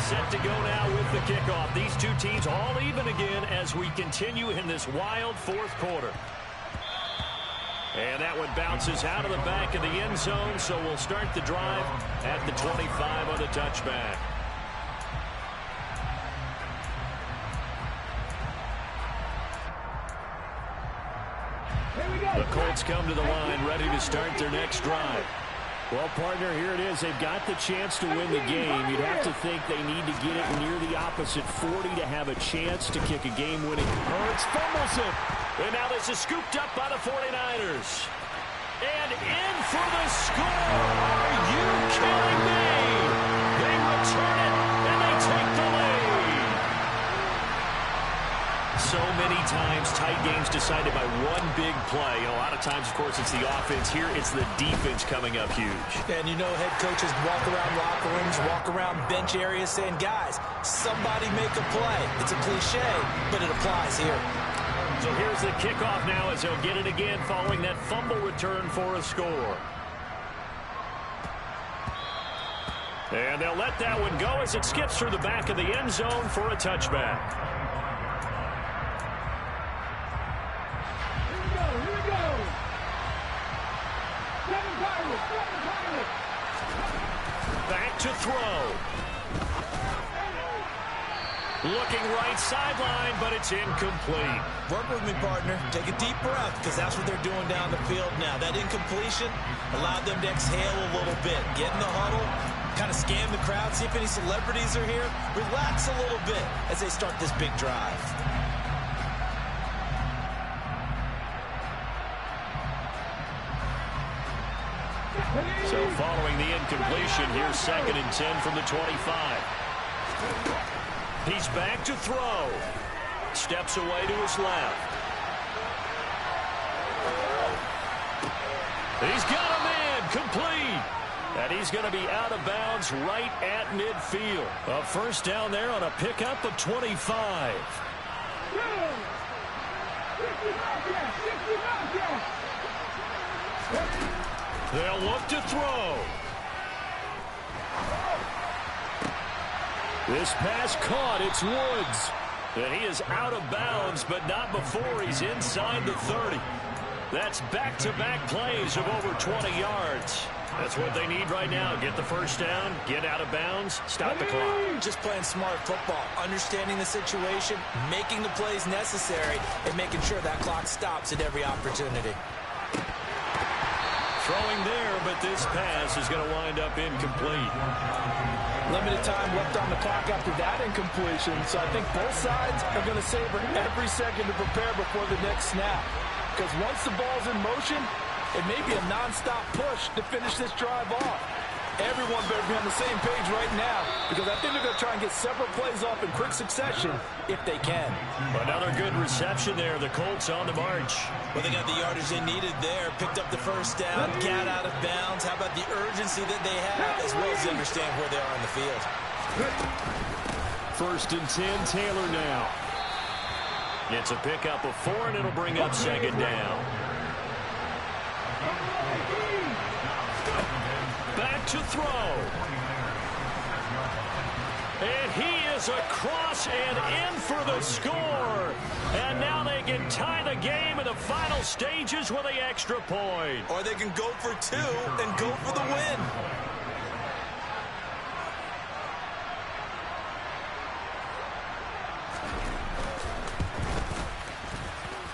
Set to go now with the kickoff. These two teams all even again as we continue in this wild fourth quarter. And that one bounces out of the back of the end zone, so we'll start the drive at the 25 on the touchback. The Colts come to the line, ready to start their next drive. Well, partner, here it is. They've got the chance to win the game. You'd have to think they need to get it near the opposite 40 to have a chance to kick a game-winning. Hurts fumbles it. And now this is scooped up by the 49ers. And in for the score. Are you kidding me? They return it, and they take the lead. So many times, tight games decided by one big play. A lot of times, of course, it's the offense. Here, it's the defense coming up huge. And you know, head coaches walk around locker rooms, walk around bench areas saying, guys, somebody make a play. It's a cliche, but it applies here. So here's the kickoff now as they'll get it again following that fumble return for a score. And they'll let that one go as it skips through the back of the end zone for a touchback. Back to throw. Looking right sideline, but it's incomplete. Work with me, partner. Take a deep breath, because that's what they're doing down the field now. That incompletion allowed them to exhale a little bit. Get in the huddle, kind of scan the crowd, see if any celebrities are here. Relax a little bit as they start this big drive. So following the incompletion, here's 2nd and 10 from the 25. He's back to throw. Steps away to his left. He's got a man complete. And he's going to be out of bounds right at midfield. A first down there on a pickup of 25. They'll look to throw. This pass caught. It's Woods. And he is out of bounds, but not before he's inside the 30. That's back-to-back plays of over 20 yards. That's what they need right now. Get the first down, get out of bounds, stop the clock. Just playing smart football, understanding the situation, making the plays necessary, and making sure that clock stops at every opportunity. Throwing there, but this pass is going to wind up incomplete. Limited time left on the clock after that incompletion, so I think both sides are going to savor every second to prepare before the next snap. Because once the ball's in motion, it may be a non-stop push to finish this drive off. Everyone better be on the same page right now, because I think they're going to try and get several plays off in quick succession if they can. Another good reception there. The Colts on the march. Well, they got the yardage they needed there. Picked up the first down, got out of bounds. How about the urgency that they have, as well as they understand where they are on the field. 1st and 10, Taylor now. It's a pickup of 4, and it'll bring up 2nd down. Back to throw. And he is across and in for the score. And now they can tie the game in the final stages with the extra point. Or they can go for 2 and go for the win.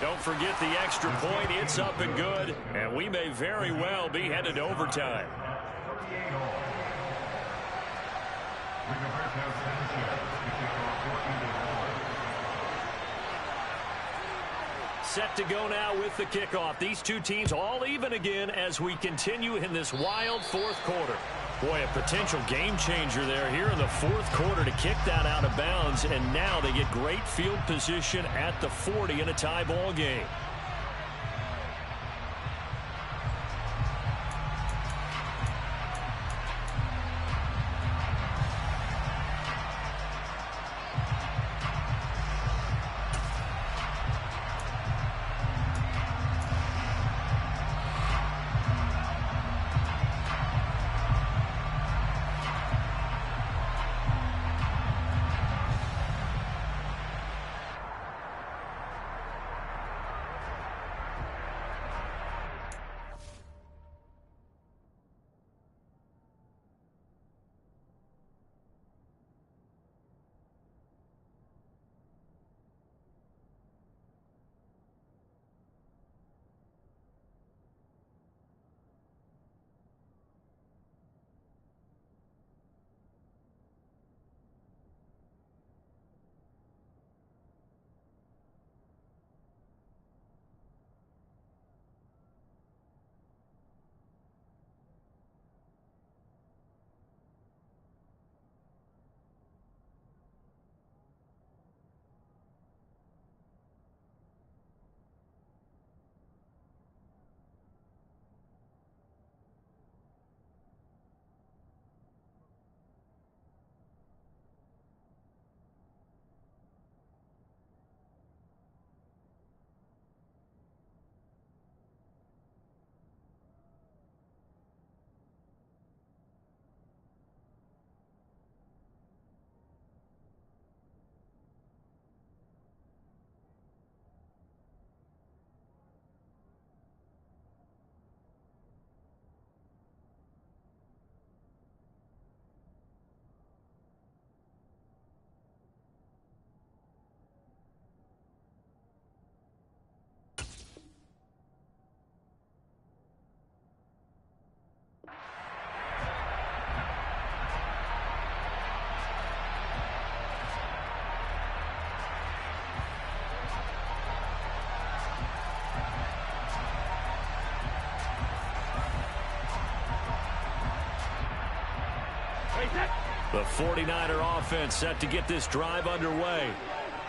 Don't forget the extra point. It's up and good. And we may very well be headed to overtime. Set to go now with the kickoff. These two teams all even again as we continue in this wild 4th quarter. Boy, a potential game changer there here in the 4th quarter to kick that out of bounds, and now they get great field position at the 40 in a tie ball game. The 49er offense set to get this drive underway.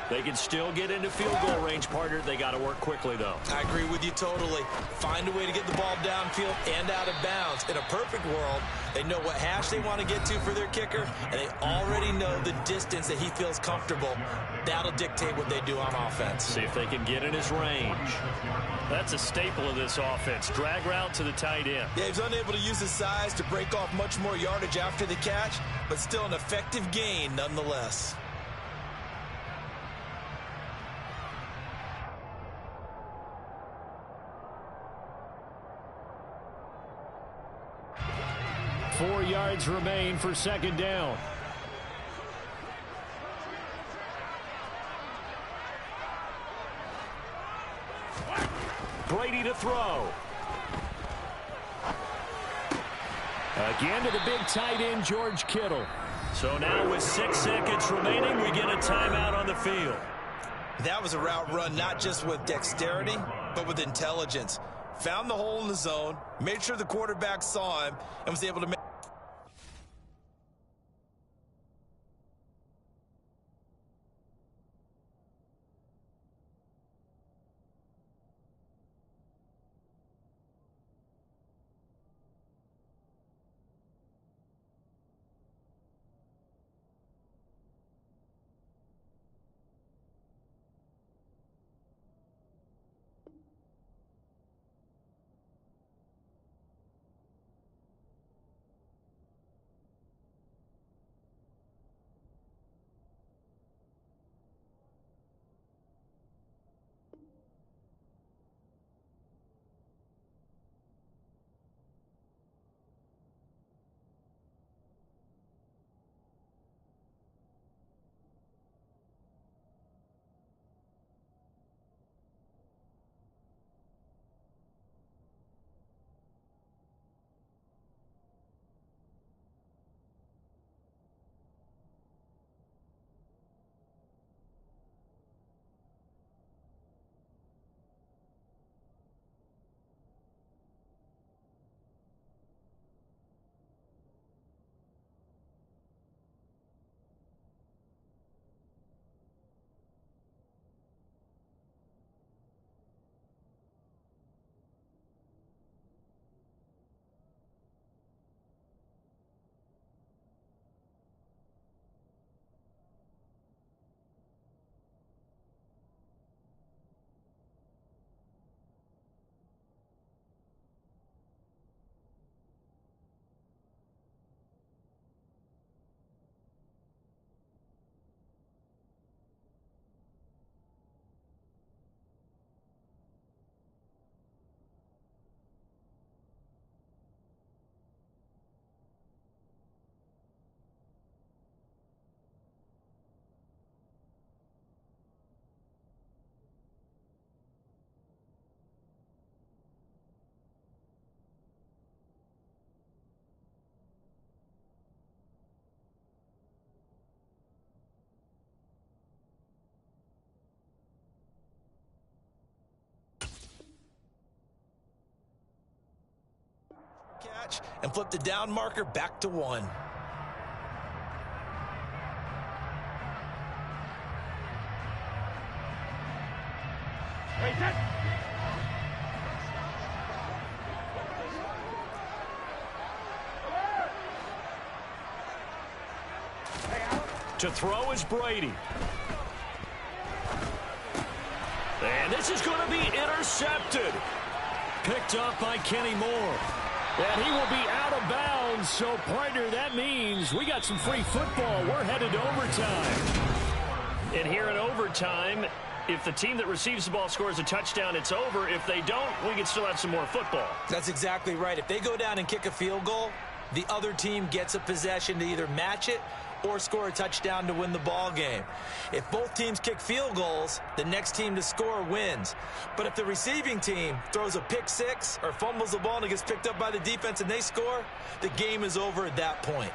They can still get into field goal range, partner. They got to work quickly, though. I agree with you totally. Find a way to get the ball downfield and out of bounds. In a perfect world, they know what hash they want to get to for their kicker, and they already know the distance that he feels comfortable. That'll dictate what they do on offense. See if they can get in his range. That's a staple of this offense. Drag route to the tight end. Yeah, he's unable to use his size to break off much more yardage after the catch, but still an effective gain nonetheless. Four yards remain for second down. Brady to throw. Again to the big tight end, George Kittle. So now with 6 seconds remaining, we get a timeout on the field. That was a route run not just with dexterity, but with intelligence. Found the hole in the zone, made sure the quarterback saw him, and was able to make... catch and flip the down marker back to 1. To throw is Brady. And this is going to be intercepted. Picked up by Kenny Moore. And he will be out of bounds. So, partner, that means we got some free football. We're headed to overtime. And here in overtime, if the team that receives the ball scores a touchdown, it's over. If they don't, we can still have some more football. That's exactly right. If they go down and kick a field goal, the other team gets a possession to either match it or score a touchdown to win the ball game. If both teams kick field goals, the next team to score wins. But if the receiving team throws a pick six or fumbles the ball and it gets picked up by the defense and they score, the game is over at that point.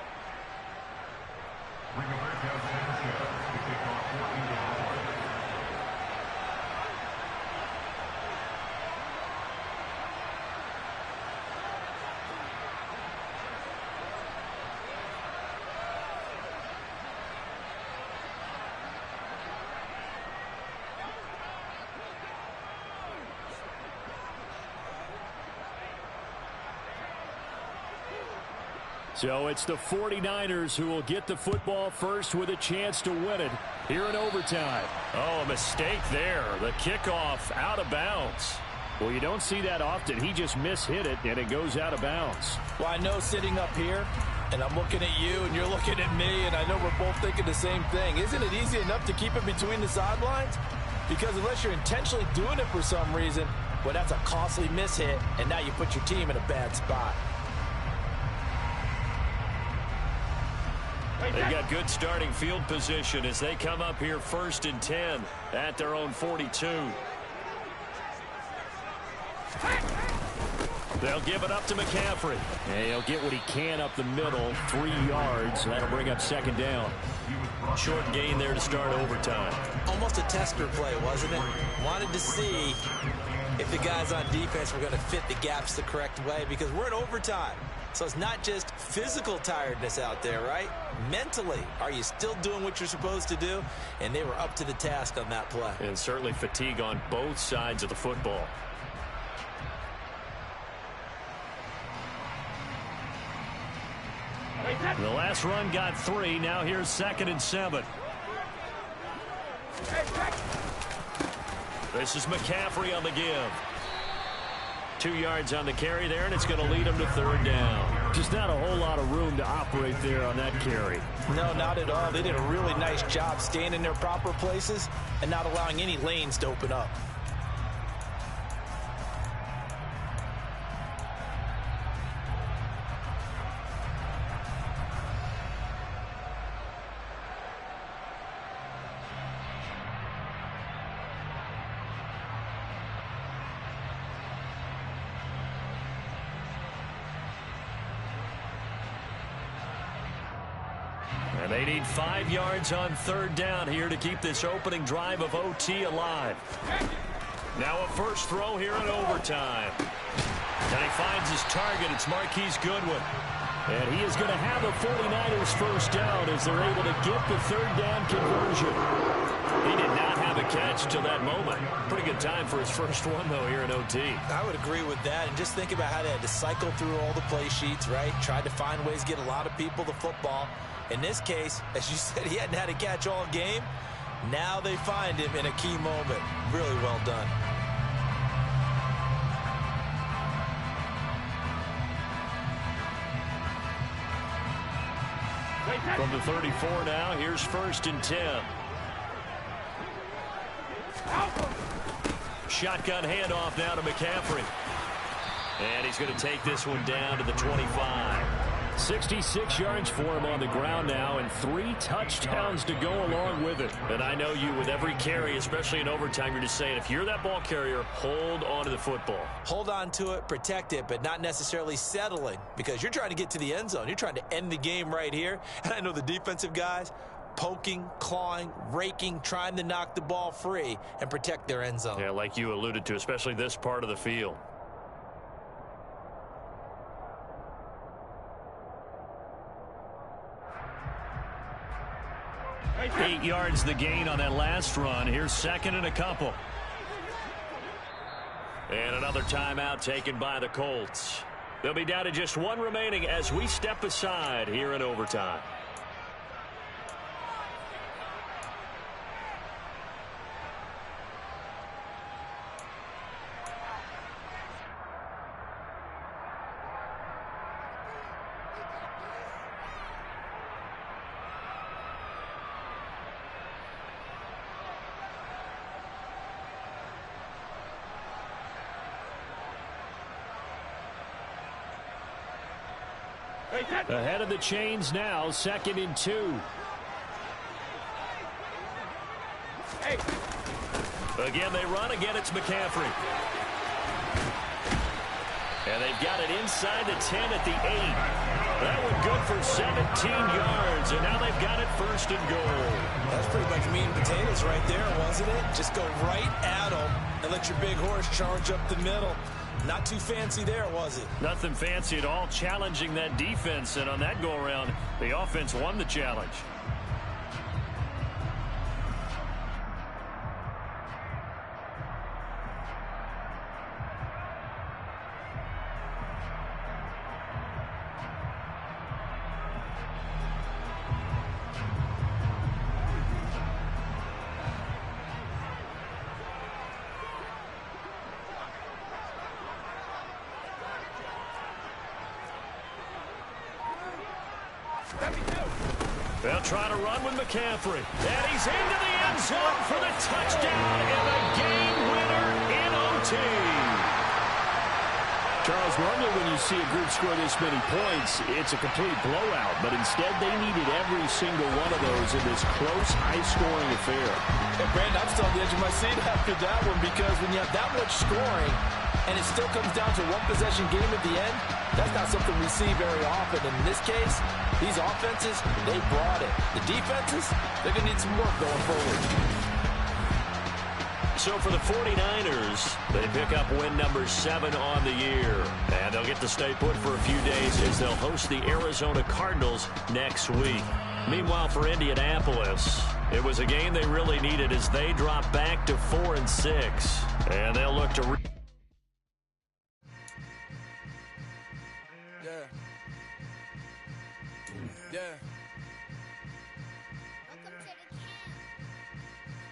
So it's the 49ers who will get the football first with a chance to win it here in overtime. Oh, a mistake there. The kickoff out of bounds. Well, you don't see that often. He just mishit it, and it goes out of bounds. Well, I know sitting up here, and I'm looking at you, and you're looking at me, and I know we're both thinking the same thing. Isn't it easy enough to keep it between the sidelines? Because unless you're intentionally doing it for some reason, well, that's a costly mishit, and now you put your team in a bad spot. They've got good starting field position as they come up here 1st and 10 at their own 42. They'll give it up to McCaffrey. And he'll get what he can up the middle, 3 yards. That'll bring up 2nd down. Short gain there to start overtime. Almost a tester play, wasn't it? Wanted to see if the guys on defense were going to fit the gaps the correct way, because we're in overtime. So it's not just physical tiredness out there, right? Mentally, are you still doing what you're supposed to do? And they were up to the task on that play. And certainly fatigue on both sides of the football. The last run got 3. Now here's 2nd and 7. This is McCaffrey on the give. 2 yards on the carry there, and it's going to lead him to 3rd down. Just not a whole lot of room to operate there on that carry. No, not at all. They did a really nice job staying in their proper places and not allowing any lanes to open up. And they need 5 yards on 3rd down here to keep this opening drive of OT alive. Now a first throw here in overtime. And he finds his target. It's Marquise Goodwin. And he is going to have a 49ers first down as they're able to get the 3rd down conversion. He did not have a catch till that moment. Pretty good time for his first one, though, here in OT. I would agree with that. And just think about how they had to cycle through all the play sheets, right? Tried to find ways to get a lot of people the football. In this case, as you said, he hadn't had a catch all game. Now they find him in a key moment. Really well done. From the 34 now, here's 1st and 10. Shotgun handoff now to McCaffrey. And he's going to take this one down to the 25. 66 yards for him on the ground now, and 3 touchdowns to go along with it. And I know you, with every carry, especially in overtime, you're just saying, if you're that ball carrier, hold on to the football. Hold on to it, protect it, but not necessarily settling, because you're trying to get to the end zone. You're trying to end the game right here. And I know the defensive guys poking, clawing, raking, trying to knock the ball free and protect their end zone. Yeah, like you alluded to, especially this part of the field. 8 yards the gain on that last run. Here's second and a couple. And another timeout taken by the Colts. They'll be down to just one remaining as we step aside here in overtime. Ahead of the chains now, 2nd and 2. Again, they run. Again, it's McCaffrey. And they've got it inside the 10 at the 8. That one good for 17 yards, and now they've got it 1st and goal. That's pretty much meat and potatoes right there, wasn't it? Just go right at them and let your big horse charge up the middle. Not too fancy there, was it? Nothing fancy at all, challenging that defense, and on that go-around, the offense won the challenge. They'll try to run with McCaffrey. And he's into the end zone for the touchdown and the game winner in OT. Charles, normally when you see a group score this many points, it's a complete blowout. But instead, they needed every single one of those in this close, high-scoring affair. And Brandon, I'm still on the edge of my seat after that one because when you have that much scoring and it still comes down to one possession game at the end, that's not something we see very often. And in this case, these offenses, they brought it. The defenses, they're going to need some work going forward. So for the 49ers, they pick up win number 7 on the year. And they'll get to stay put for a few days as they'll host the Arizona Cardinals next week. Meanwhile, for Indianapolis, it was a game they really needed as they drop back to 4-6. And they'll look to...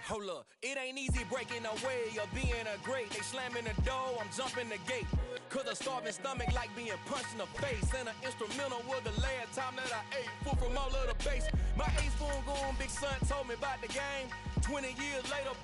Hold up, it ain't easy breaking away or being a great. They slamming the door, I'm jumping the gate. Cause a starving stomach like being punched in the face. And an instrumental was the last time that I ate food from all of the base. My ace spoon goon, big son told me about the game. 20 years later,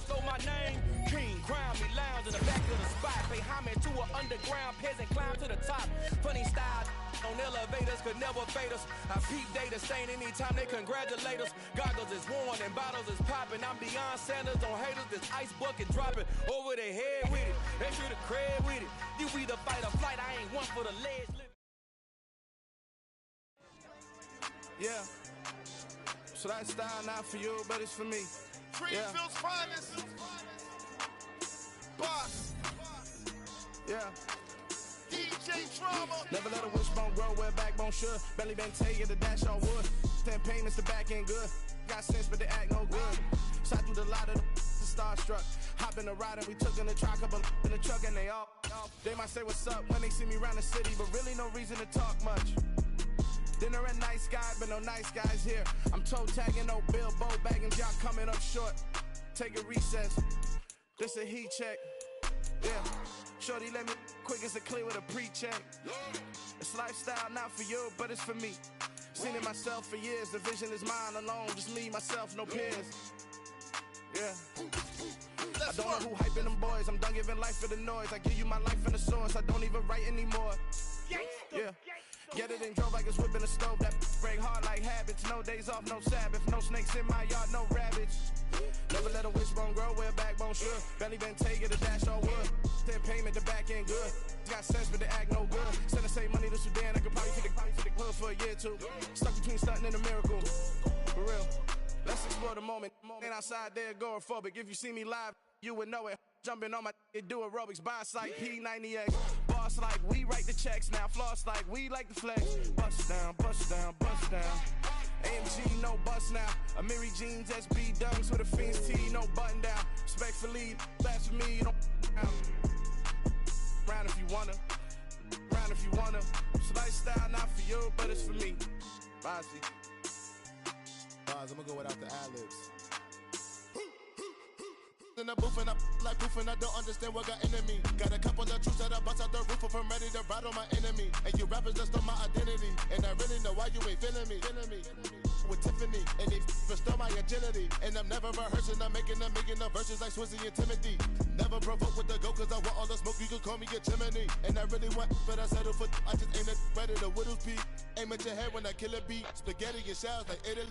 stole my name. King, crown me, lounge in the back of the spot. Pay homage to an underground peasant, climb to the top. Funny style on elevators could never fade us. I peep data stain anytime they congratulate us. Goggles is worn and bottles is popping. I'm beyond Sanders on haters. This ice bucket dropping over their head with it. They should have cred with it. You either fight or flight. I ain't one for the ledge. Yeah. So that style not for you, but it's for me. Greenfield's finest. Boss. Yeah. DJ Drama. Never let a wishbone grow where backbone should. Belly been taking the dash on wood. 10 payments, the back end good. Got sense, but they act no good. Shot through the lot of the starstruck. Hop in the ride and we took in the truck, couple in the truck and they all. They might say what's up when they see me around the city, but really no reason to talk much. Dinner and nice guy, but no nice guys here. I'm toe tagging, no Bilbo bagging, y'all coming up short. Take a recess. This a heat check. Yeah. Shorty let me quick as a clear with a pre-check. It's lifestyle not for you, but it's for me. Seen it myself for years. The vision is mine alone. Just me, myself, no peers. Yeah. I don't know who hyping them boys. I'm done giving life for the noise. I give you my life in the source. I don't even write anymore. Yeah. Get it and drove like it's whipping a stove. That break hard like habits. No days off, no Sabbath. No snakes in my yard, no rabbits. Never let a wishbone grow where backbone should. Belly been taking the dash on wood. 10 payment, the back end good. Got sense, but they act no good. Send the same money to Sudan. I could probably take the hood for a year or two. Stuck between stunting and a miracle. For real. Let's explore the moment. Ain't outside there agoraphobic. If you see me live, you would know it. Jumping on my do aerobics, boss like P90X. Boss like we write the checks now. Floss like we like the flex. Bust down, bust down, bust down. AMG, no bust now. Amiri jeans, SB dunks with a Fiends tee, no button down. Respectfully, that's for me, you don't round if you wanna. Round if you wanna. It's a lifestyle, not for you, but it's for me. Bonzi. Bars, I'm gonna go without the ad-libs. In the booth and I like proof and I don't understand what got into me. Got a couple of truths that I bust out the roof if I'm ready to battle my enemy. And you rappers just stole my identity. And I really know why you ain't feeling me. With Tiffany, and they restore my agility. And I'm never rehearsing, I'm making them verses like Swizzy and Timothy. Never provoke with the go, cause I want all the smoke, you can call me a chimney. And I really want, but I settle for, I just aim it ready to whittles beat. Aim at your head when I kill a beat. Spaghetti and shells like Italy.